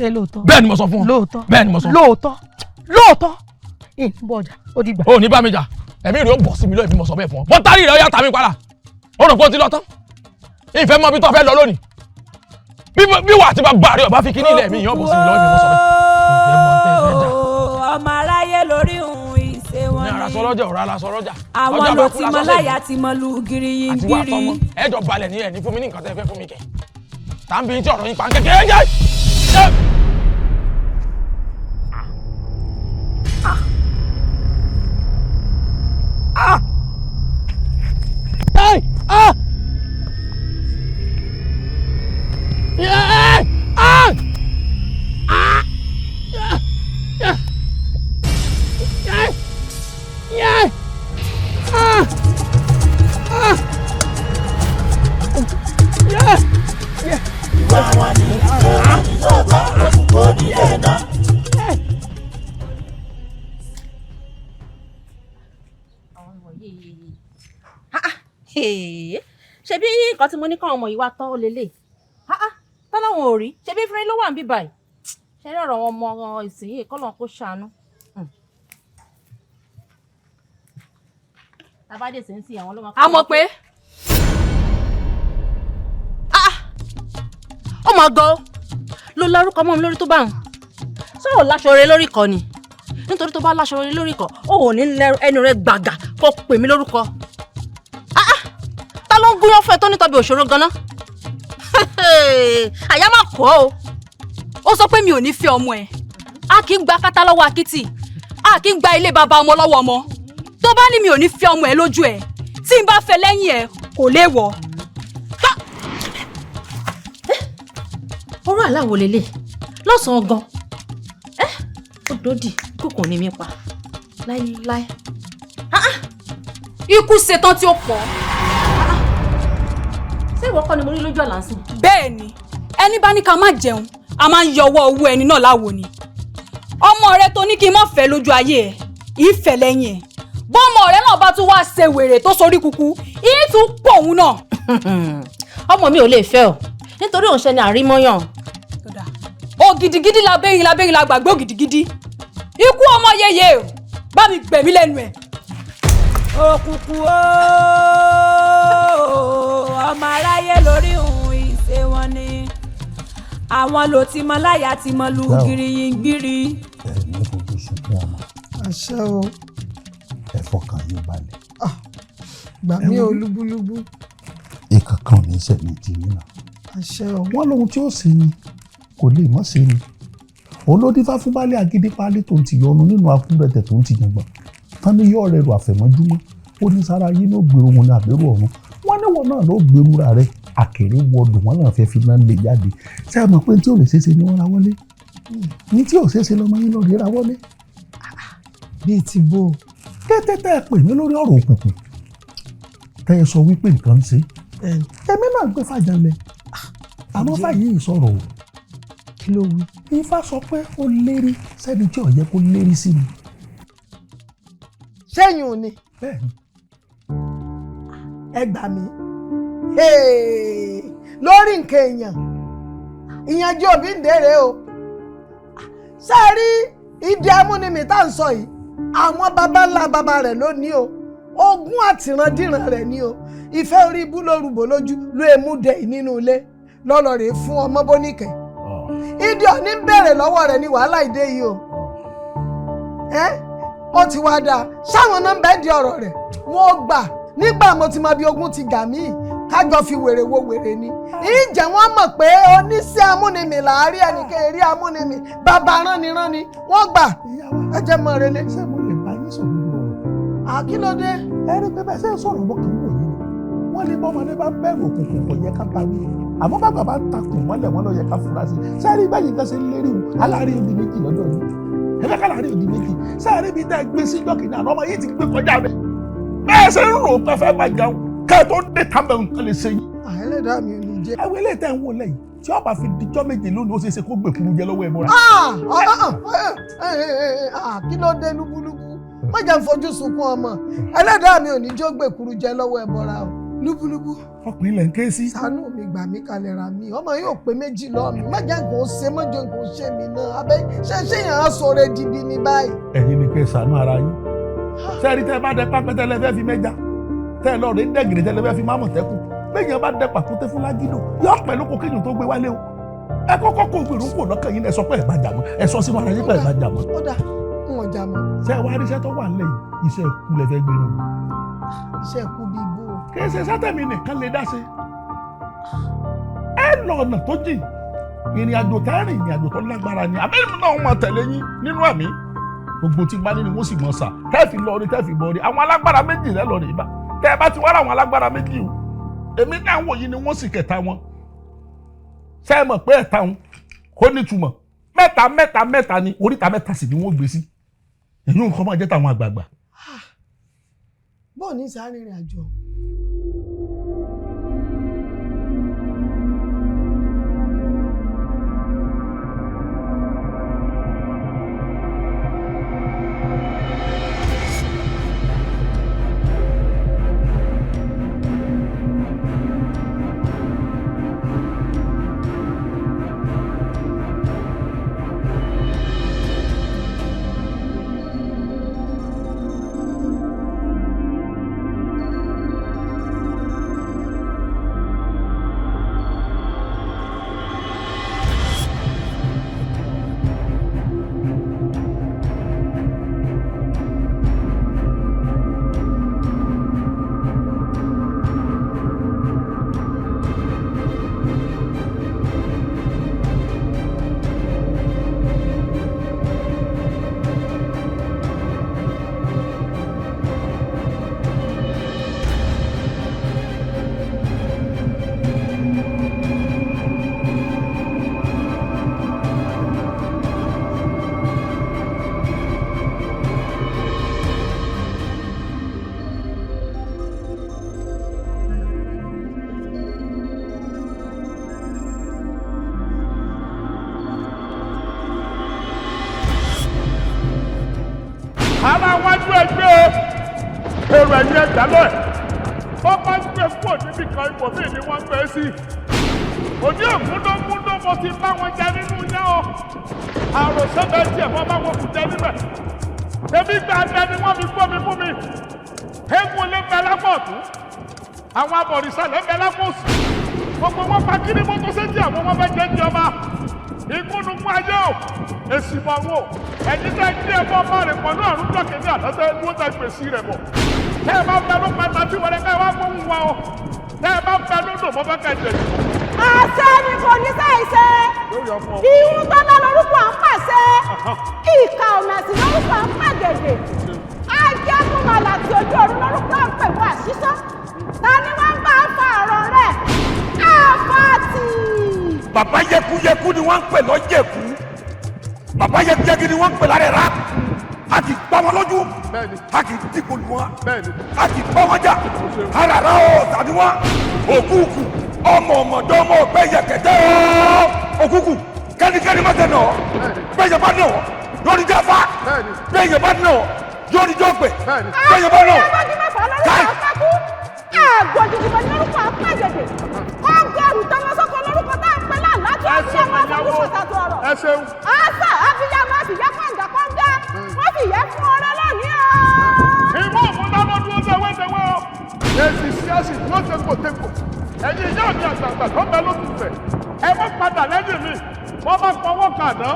bẹ́ẹ̀ ni mo sọ fún ọ
lóòótọ́
bẹ́ẹ̀ ni mo sọ.
lóòótọ́ ìbọjà ó di gbà.
o ní bá mi jà ẹ̀mí rẹ̀ ó bọ̀ sí mi lóye bí mo sọ bẹ́ẹ̀ fún ọ bọ́ tárí rẹ̀ ó yá ta mi padà ó rò pé ó ti lọ tán ìfẹ́ mọ bí tó fẹ́ lọ lónìí bí wà àti bàbá rẹ̀ ọba fi kíní ilẹ̀ mi yàn bọ̀ sí mi lóye bí mo sọ bẹ́ẹ̀.
ọmọ aráyé lórí òun ìṣe wọn ni.
ní arasọ lọ́jà ọ̀rọ̀ arasọ lọ́jà.
àwọn ló ti mọ láyà ti mọ lu giri yín giri.
àti wà tọmọ ẹjọ balẹ̀ ní ẹ̀ ní fún mi ní nǹkan tẹ́ fẹ́ fún mi kẹ́ tàbí tí ọ̀rọ̀ yín pa ń kékeré jẹ́.
ṣebí nǹkan tí mo ní káwọn ọmọ yìí wá tán ó lélẹ̀ tọ́lọ́wọ̀n ò rí ṣebí fúnra ló wà ń bí báyìí ṣe ní ọ̀rọ̀ wọn ọmọ ìsinyìí kọ́lọ́n kó ṣàánú. tabade sì ń sin àwọn ló máa.
a mọ̀ pé
ó máa gan ló lórúkọ mọ́ mi lórí tó bá ń sọ̀rọ̀ láṣọ rẹ lórí kọ ni nítorí tó bá láṣọ rẹ lórí kọ ó ò ní ẹnu rẹ gbàgà kó pè mí lórúkọ. ta ló ń gúnyán fún ẹ tó nítorí òṣòro ganan àyà má kọ́ o.
ó sọ pé mi ò ní fẹ́ ọmọ ẹ̀ a kì í gba kátá lọ́wọ́ akitì a kì í gba ilé bàbá ọmọ lọ́wọ́ ọmọ tó bá ní mi ò ní fẹ́ ọmọ ẹ̀ lójú ẹ̀ tí n bá fẹ́ lẹ́yìn ẹ̀ kò léèwọ̀.
ọ̀rọ̀ aláwo lélẹ̀ lọ́sàn-án gan ó dòdì kókò ní mi pa láíláí.
ikú ṣetán tí ó pọ̀.
ṣé ìwọ kọ́ ni mo rí lójú àlá sí.
bẹ́ẹ̀ ni ẹni bá ní ká má jẹun a máa ń yọ ọwọ́ owó ẹni náà láwo ni ọmọ rẹ tó ní kí n má fẹ́ lójú ayé ẹ̀ ìfẹ́ lẹ́yìn ẹ̀ bọ́mọ rẹ náà bá tún wá ṣe wèrè tó sorí kuku ìtún pọ̀ òun náà.
ọmọ mi ò lè fẹ́ ọ nítorí òun ṣe ni àrímọ́yàn.
o gidigidi labẹ́yìn la gbàgbé ògidigidi ikú ọmọ yeye o bá mi gbẹ̀mí lẹ́nu ẹ̀.
òkùnkùn o ọmọ aráyé lórí òun ìṣe wọn ni àwọn ló ti mọ láyà ti mọ lu gíríyìngbírí.
ẹ ní fojú sunkún ọmọ.
àṣẹ o.
ẹ fọkàn yín balẹ̀.
gbà mí ò lúbúlúbú.
ìkankan ní sẹ́ni ti yín náà.
àṣẹ o.
wọ́n lóhun tí ó ṣe ni kò lè mọ́ ṣe ni olódífá fún baálé agídí pálí tó ń ti yọnu nínú akúrẹ̀tẹ̀ tó ń ti yàngbọ̀n tán ní yọ rẹ̀ rò àfẹ̀mọ́júmọ́ ó ní sára yín ló gbèrú wọn ní àbẹ̀rù ọ̀run wọ́n níwọ̀n náà ló gbèrú ra rẹ̀ àkèrè wọdùn wọn náà fẹ́ fi náà lè jáde ṣé ẹ mọ̀ pé tí ò lè ṣeéṣe ni wọ́n ra wọlé ní tí ò ṣeéṣe lọ́mọ yín lọ́ọ́ rí ra wọlé.
bíi ti bó.
kété tẹ́ ẹ pè mí lórí ọ̀rọ̀ òkùnkùn tẹ́ ẹ sọ wípé nǹkan ń ṣe èmi náà gbé fàjànlẹ̀ àmọ́ fàyè ìsọ̀rọ̀ o.
kí ló wí.
ifá sọ pé ó lérí sẹ́ni tí ò yẹ kó lérí sí mi.
sẹ́yìn ò ní.
bẹ́ẹ̀ni.
ẹ gbà mí lórí nǹkan èèyàn ìyànjú òbí ń dèrè o sẹ́ẹ̀rí ìdí amúnimì tá à ń sọ yìí àwọn baba ńlá baba rẹ̀ ló ní o ogún àtìrandíran rẹ̀ ní o ìfẹ́ orí ibú lórúbó lójú ló èmú dẹ nínú ilé lọ́lọ́ rèé fún ọmọ bóníkẹ́ ìdí òní ń béèrè lọ́wọ́ rẹ̀ ní wàhálà ìdè yìí o ó ti wá dáa sáwọn náà ń bẹ́ẹ̀ di ọ̀rọ̀ rẹ̀ wọ́n gbà nígbà mo ti mọ bí ogun ti gà mí kájọ fi wèrè wo wèrè ni ìjẹ́ wọ́n mọ̀ pé oníṣẹ́ amúnimì làárí ẹnìkan èrè amúnimì bàbá ránni wọ́n gbà ẹ jẹ́ mọ́ relé.
ṣé mo lè bá yín sọ̀rọ̀ lọ́rọ̀?
àkílódé.
ẹ rí pé bẹ́ẹ̀ ṣe ń sọ̀rọ̀ bọ́kàn wò yín wọ́n ní bọ́mọdé bá bẹ̀rù òkùnkùn kò yẹ ká bá wí àmọ́ bàbá bá takùn mọ́lẹ̀ wọn ló yẹ ká fura sí sẹ́ẹ̀rí báyìí kan ṣe ń lérí wù aláàárín odi méjì lọ́dọ̀ yìí ẹ̀fẹ́ káláàárín odi méjì sẹ́ẹ̀rí bíi tẹ́ gbé sí jọ́kì náà ọmọ yìí ti gbé kọjá rẹ̀ bẹ́ẹ̀ ṣe ń rò pé fẹ́ máa jẹun kẹ́ ẹ̀ tó dé tábẹ̀ nǹkan lè ṣe yín.
àìlẹ́dàá mi ò ní jẹ́.
ẹ̀wọ̀n ilé tẹ̀ ń wò lẹ́yìn tí ọba fi dijọ́ méje lónìí ó ṣe é ṣe kó gbèkúrú jẹ lọ́wọ́ ẹ̀ mọ́ra.
kí ló dé lúbúlúbú má jẹ́ fojú sunkún ọmọ ẹlẹ́dàá mi ò ní jó gbèkúrú jẹ lọ́wọ́ ẹ̀ mọ́ra o lúbúlúbú.
ọkùnrin lẹ̀ ń ké sí.
ṣàánú mi gbà mí kalẹ̀ ra mi ọmọ yóò pé méjì lọ́ọ̀ mi má jẹ́ nǹkan ó ṣe má jẹ́ nǹkan ó ṣe mí náà abẹ́ ṣé yàn án sọ̀rọ̀ dìbì ní báyìí.
ẹ̀yin ni kẹ́ ṣàánú ara yín sẹ́ẹ̀rí tẹ́ bá dẹ pápẹ́tẹ́ lẹ́fẹ́ fi mẹ́ja tẹ́ lọ́ọ̀ rẹ̀ dẹ́gìrì tẹ́ lẹ́fẹ́ fi má mọ̀tẹ́kùn bẹ́ẹ̀yàn bá dẹ pàkúté fún lágídò yọ pẹ̀lú kò kéèyàn tó gbé wálé o ẹ kọ́kọ́ kó gbèrú kò lọ́kàn yín ẹ sọ pé ẹ bá jà mọ́ ẹ sọ sínú ara yín pé ẹ bá jà mọ́.
ó dà ń wọ̀n jà mọ́.
ṣé ẹ wá rí iṣẹ́ tó wà nílẹ̀ yìí iṣẹ́ ikú lẹ fẹ́ gbé lọ.
iṣẹ́ ikú bíi bó.
kì í ṣe sátẹ̀mí nìkan lè dá ṣe ẹ lọ ọ̀nà tó jìn ìrìn àjò tẹ́rìn ìrìn àjò tó lágbára ni abẹ́rẹ́ náà máa tẹ̀lé yín nínú ẹ̀mí gbogbo tí bá nínú wọn sì mọ̀ sà tẹ́ẹ̀fì lọ́ọ̀rì tẹ́ẹ̀fì bọ́ọ̀rì àwọn alágbára méjì rẹ̀ lọ́ọ̀rì ibà tẹ́ ẹ bá ti wá ra àwọn alágbára méjì o èmi náà wò yìí ni wọ́n sì kẹta wọn ṣé ẹ mọ̀ pé ẹ̀ta wọn kò nítumọ̀ mẹ́ta ni oríta mẹ́ta sì ni wọ́n gbé sí èyí nǹkan máa jẹ́ tàwọn àgbààgbà.
bọ́ọ̀ ní sáré rìn àjò.
ara wájú ẹgbẹ́ èrò ẹ̀yìn ẹ̀dá lọ́ẹ̀ wọ́n bá gbé pò níbi kan ipò míì ni wọ́n gbé sí òní ògúndógúndó mo ti bá wọn jẹ nínú yẹn o àròsọ bẹ́ẹ̀ tiẹ̀ wọ́n bá wọn kù jẹ níbẹ̀ èmi gbàgbẹ́ ni wọ́n fi gbọ́ mi fún mi ewu
ọ̀tún àwọn abọ̀rìṣà lẹ́gbẹ̀ẹ́ lápòsì gbogbo wọn pa kí ni mo tó sétí àwọn wọn fẹ́ jẹ́ di ọba ìkúnnùkún ayé o èsì bọ̀ wò ẹ̀yin tẹ́ gbé ẹ̀fọ́ ọba rẹ̀ pọ̀ ní àrùn jọ̀kẹ́ ní àtẹ́tẹ́ dúró tẹ́ gbèsè rẹ̀ bọ̀ tẹ́ ẹ bá fẹ́ ló pátá tí wọlé ká ẹ wá gbóhùn wa o tẹ́ ẹ bá fẹ́ ló dò mọ́ fẹ́ ká ẹ jẹ jù.
àṣẹ ni kò ní sẹ́ẹ̀ṣẹ́ ìhun tọ́lá lórúkọ à ń pàṣẹ ìka ọ̀mẹ̀sì lórúkọ à ń pàgèdè ajẹ́kùnmọ̀lá tí ojú ọ̀run lórúkọ à ń pẹ̀lú àṣìṣọ́ ta ni wọ́n bá fa ọ̀rọ̀ rẹ̀ àfàtì.
bàbá yẹkuyẹku ni wọ́n ń pè lọ́jẹ̀kú bàbá yẹkuyẹku ni wọ́n ń pè lárẹ̀ rà a kì í gbá wọn lójú a kì í dìbò lù wọn a kì í gbá wọn jà arara ọ̀ tàbí wọn òkúùkù ọmọ ọmọdé ọmọ ọgbẹ yẹkẹtẹ òkúùkù kẹ́nikẹ́ni má tẹ̀ nà ọ́ bẹ́ẹ̀ yẹn bá nà ọ́ lórí jáfa bẹ́ẹ̀ yẹn bá nà ọ́ lórí jọ́gbẹ̀ bẹ́ẹ̀ yẹn bá nà ọ́ káì.
àgbòjìjì bọ̀ ní lórúkọ àpàjẹ̀dẹ̀ kọ́ńgọ́rù tọmọsọ́kọ lórúkọ tá à ń pẹ́ láàlá tó ń ṣe máa fọwọ́ sọ̀tàtò ọ̀rọ̀. àṣà àfihàn máa fìyà kọ́ńgà kọ́ńgà wọ́n fìyà fún ọ̀rẹ́ lónìí o.
ìmọ̀ òmùdáná dúró tẹ̀wétẹ̀wé o èsì sí àsì dúró tẹ̀kọ̀tẹ̀kọ̀ ẹ̀yin ìyá mi àgbààgbà tó ń bẹ lókùn fẹ̀ ẹ má padà lẹ́yìn mi wọ́n bá pọwọ́ kàná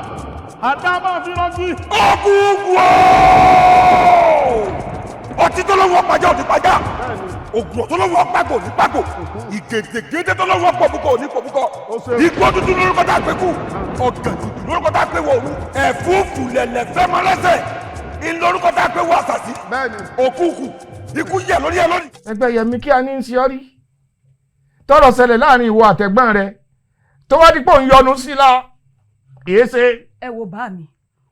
àdá máa fi rántí.
OKUKU ọtí tó lọ́wọ́ pàjá ò ní pàjá ògùn tó lọ́wọ́ pàgò ní pàgò ìgèdègèdè tó lọ́wọ́ pọ̀bùkọ̀ ní pọ̀bùkọ̀ igbó dúdú lórúkọ tá a pé kú ọ̀gàn dúdú lórúkọ tá a pé wọ̀ ọ̀run ẹ̀fúùfù lẹ̀lẹ̀ fẹ́ mọ́ lẹ́sẹ̀ ìlórúkọ tá a pé wọ àṣàṣì OKUKU ikú yẹ lórí ẹ lónìí.
ẹgbẹ́ yẹmi kí a ní í ṣe ọ́ rí tọ́rọ̀ ṣẹlẹ̀ láàrin ìwọ àtẹ̀gbọ́n rẹ tó wá dípò ń yọnu sí la kìí ṣe.
ẹ wo bá mi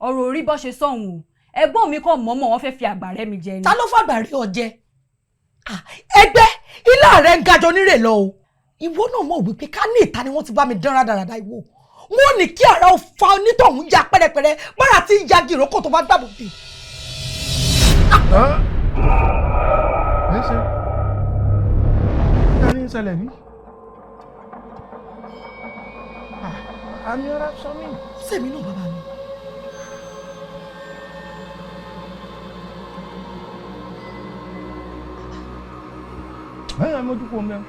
ọ̀rọ̀ orí bọ́ ṣe sọ̀hún o ẹ̀gbọ́n mi kàn mọ́mọ́ wọn fẹ́ fi àgbàrẹ́ mi jẹ ni.
ta ló fàgbàrẹ́ ọ jẹ ẹgbẹ́ ilé rẹ̀ ń gajọ nírè lọ o ìwọ náà mọ̀ wípé ká ní ìta ni wọ́n ti bá mi dán rádaràda ìwọ wọn ní kí ara ó fa onítọ̀hún ya pẹ́rẹpẹ́rẹ bára tí ń ya gìrókò tó bá gbàgbọ́ dé.
ẹ ṣe kí ni ìṣẹ̀lẹ̀ ní. àmì ọ̀rá sọ mí.
sẹ́mi náà bàbá mi.
mójúkó mẹ́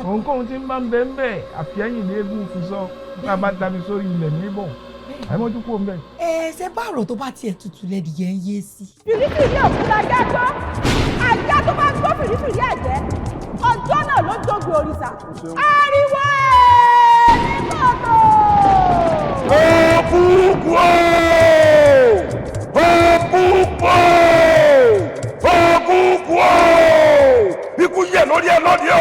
ohunkóhun tí ń bá ń bẹ ń bẹ àfihàn léegun fi sọ tá a bá dami sórí ilẹ̀ níbọ̀ mójúkó mẹ́.
ṣé báàrò tó bá tiẹ̀ tutù lẹ́dí yẹn ń yé sí.
fìrífìrí òkú ajá gbọ́ ajá tó bá gbọ́ fìrífìrí ẹ̀jẹ̀ ọjọ́ náà ló jogbe òrìṣà ariwo ní kòtò.
OKUKU OKUKU OKUKU ikú yẹ lórí ẹ lónìí o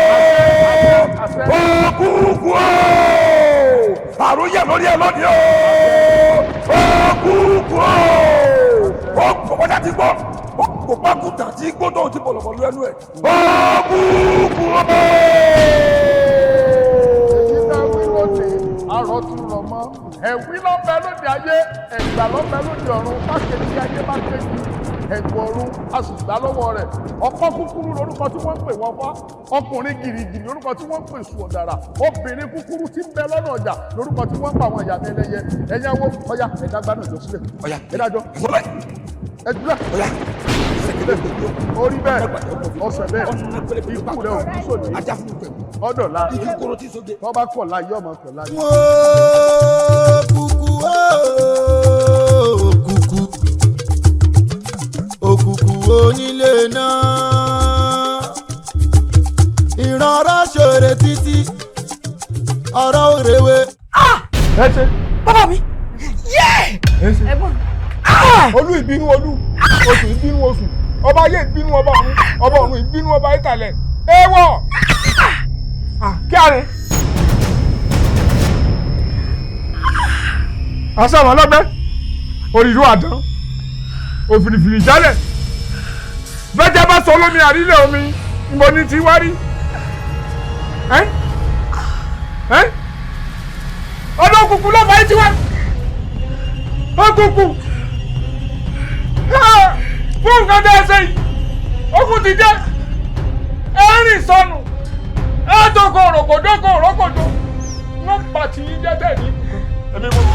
OKUKU àrùn yẹ lórí ẹ lónìí o OKUKU ọgbọ̀gbọ̀dá ti gbọ́ kò bá kúta tí gbọ́dọ̀ ti bọ̀lọ̀bọ̀lọ̀ ẹnu ẹ̀ OKUKU.
àrò tún rọ̀ mọ́ ẹ̀wí lọ́bẹ̀ lóde ayé ẹ̀gbà lọ́bẹ̀ lóde ọ̀run mákèjì ayé mákèjì ẹ̀gbọ́n ọ̀run a sì gbà lọ́wọ́ rẹ̀ ọkọ kúkúrú lórúkọ tí wọ́n ń pè wọ́n fá ọkùnrin gìrìgìrì lórúkọ tí wọ́n ń pè sùn ọ̀dàrà obìnrin kúkúrú tí ń bẹ lọ́nà ọjà lórúkọ tí wọ́n ń pa àwọn ìyá mi ẹlẹ́yẹ ẹ̀yáwó ọya ẹ̀dágbá náà jọ sílẹ̀ ọya ẹ̀dájọ́ ẹ̀dúrà ọya orí bẹ́ẹ̀ ọ̀sẹ̀ bẹ́ẹ̀ ikú rẹ̀ òkú sòdì ọ̀dọ̀la tọ́ba kọ̀ọ̀la yọ̀ ọmọ kọ̀ọ̀la.
OKUKU onílé iná ìrànrọ́ ṣòro títí ọ̀rọ̀ òrèwé.
ẹ ṣe.
bàbá mi yé.
ẹ ṣe. olú ìbínú olú oṣù ìbínú oṣù ọba ayé ìbínú ọba ọ̀run ìbínú ọba ìkàlẹ̀ ewọ kí a rẹ. àṣàmọ́ ọlọ́gbẹ́ òrìrú àdán òfìrìfìrì jálẹ̀ bẹ́jẹ́ bá sọ lómi àrílẹ̀ omi mo ní ti wá rí ọdún òkùnkùn ló fà á ti wá òkùnkùn fún nǹkan tẹ́ ẹ ṣe yìí okùn ti jẹ́ ẹ̀rìn sọnù ẹ̀ẹ́dọ́kọ̀ òròkòdọ́kọ̀ òrókòdó wọ́n pàtì yín jẹ́tẹ̀ ní ẹ̀mí wọn.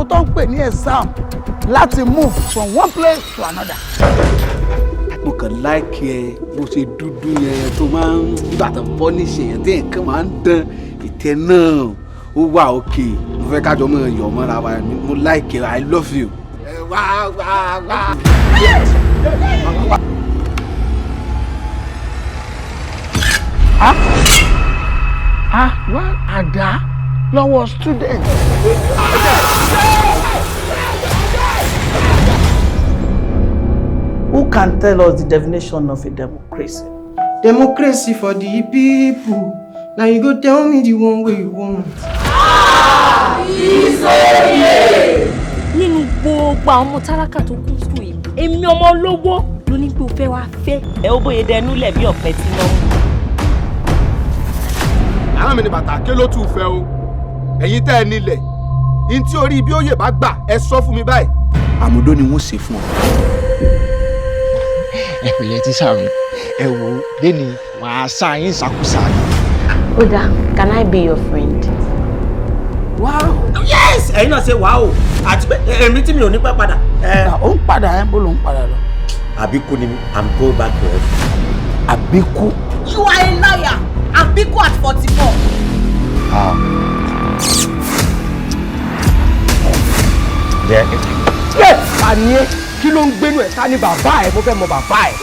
tó ń pè ní exam láti move from one place to another.
mo kàn láìkí ẹ bó ṣe dúdú yẹn tó máa ń gbà tó bọ́ níṣẹ́ yẹn tí nǹkan máa ń dán ìtẹ́ náà ó wà òkè mo fẹ́ kájọ mọ́ ẹ̀yọ̀ mọ́ra wa mo láìkí ẹ I love you. wá.
wá àdá lọ́wọ́ student.
Who can tell us the definition of a democracy?
Democracy for the people. Now you go tell me the one way you want.
Nínú gbogbo àwọn ọmọ tálákà tó kún school yìí, èmi ọmọ olówó ló ní pé o fẹ́ wá fẹ́. Ẹ ó bóyá dẹnu lẹ̀ bí ọ̀pẹ tí lọ́wọ́.
Àwọn mi ni bàtà ké ló tún fẹ́ o. Ẹ̀yin tẹ́ ẹ nílẹ̀. In tí orí bí òye bá gbà ẹ sọ fún mi báyìí.
Àmúdó ni wọ́n ṣe fún ọ.
Ẹ pẹ̀lẹ́ tí sàrùn ẹ wò lẹ́ni wàá sá yín ṣàkóso.
Oda, can I be your friend?
Wow! Yes! Ẹ̀yin náà ṣe wow! Àti pé èmi tí mi ò ní pẹ́ padà.
Ó ń padà ẹ̀ bó ló ń padà lọ.
Àbíkú ni mi, I'm going back to heaven.
Àbíkú.
You are a liar! Àbíkú at 44.
Yes! Àníyé kí ló ń gbénu ẹ̀ ká ní bàbá ẹ̀ mo fẹ́ mọ bàbá ẹ̀.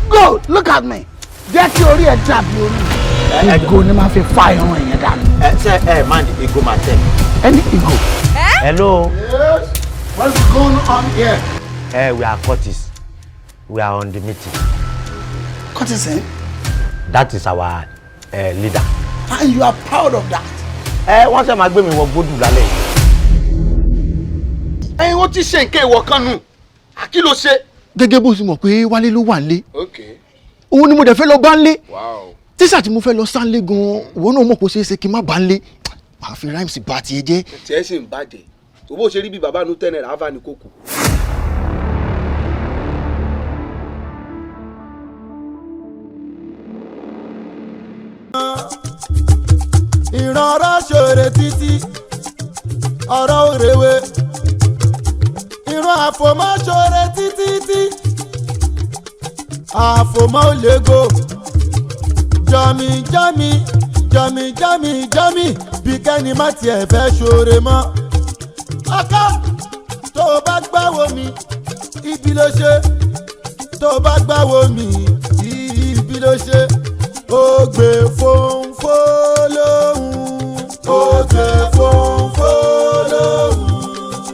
Go, look at me. Jẹ́ kí orí ẹ̀ dàbí orí. Ìgò ni máa fi fa irun ẹ̀yẹn dànù.
Ṣé man ìgò máa tẹ̀?
Ẹni ìgò.
Hello.
Yes. What's going on here?
We are courtists. We are on the meeting.
Courtesan?
That is our leader.
And you are proud of that.
Wọ́n ṣe máa gbé mi wọ gbódù lálẹ́ yìí.
Ẹ̀yin ó ti ṣe nǹkan ìwọ kan nù. Kí ló ṣe?
Gẹ́gẹ́ bó ṣe mọ̀ pé Wálé ló wà nílé.
Okay.
Òun ni mo dẹ̀ fẹ́ lọ bá nílé.
Wow.
Tíṣà tí mo fẹ́ lọ sánlé gan-an, òun náà mọ̀ pé ó ṣeé ṣe kí n má bá nílé. Màá fi rhymes bá tiẹ̀ jẹ́.
Tí ẹ sì ń bàjẹ́. Tó bó ṣe rí bí bàbá nu tẹ́nẹ̀ rà á fà ní kókò.
ìran ọ̀rọ̀ ṣòro títí ọ̀rọ̀ òrèwé ìran àfòmọ́ ṣòro títí àfòmọ́ òlégò jọmi bí kẹ́ni má tiẹ̀ fẹ́ ṣòro mọ́ ọkọ tó o bá gbáwo mi ibi ló ṣe tó o bá gbáwo mi ibi ló ṣe ó gbé fónfó lóhùn ó gbé fónfó lóhùn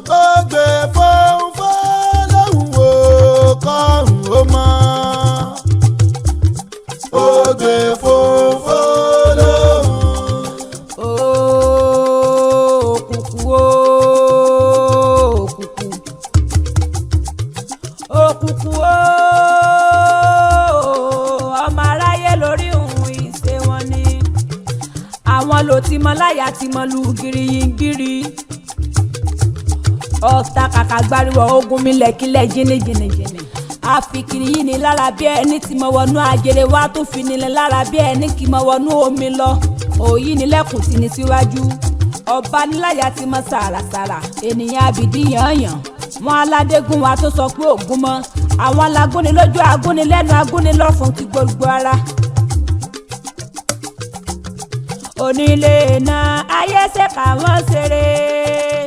ó gbé fónfó lóhùn ó kọ́rùn ó mọ́ ó gbé fónfó lóhùn.
Òkùnkùn ọmọ aráyé lórí ohun ìṣe wọn ni àwọn ló ti mọ láyà ti mọ lu giriyingiri ọ̀tá kàkà gbáriwọ̀ ogun mi lẹ̀kílẹ̀ jìnnìjìnnìjìnnì àfikiri yìí ni lára bí ẹni tí mo wọnú àjèrè wá tó fi nílẹ̀ lára bí ẹni kì í mo wọnú omi lọ òyì nílẹ̀kùn tí ní síwájú ọba níláyà ti mọ sàràsàrà ènìyàn àbìdí yànyàn wọn aládégún wa tó sọ pé ògún mọ àwọn alágúnni lójú agúnni lẹ́nu agúnni lọ́fun ti gbogbo ara. onílé náà ayé ṣe káwọn ṣeré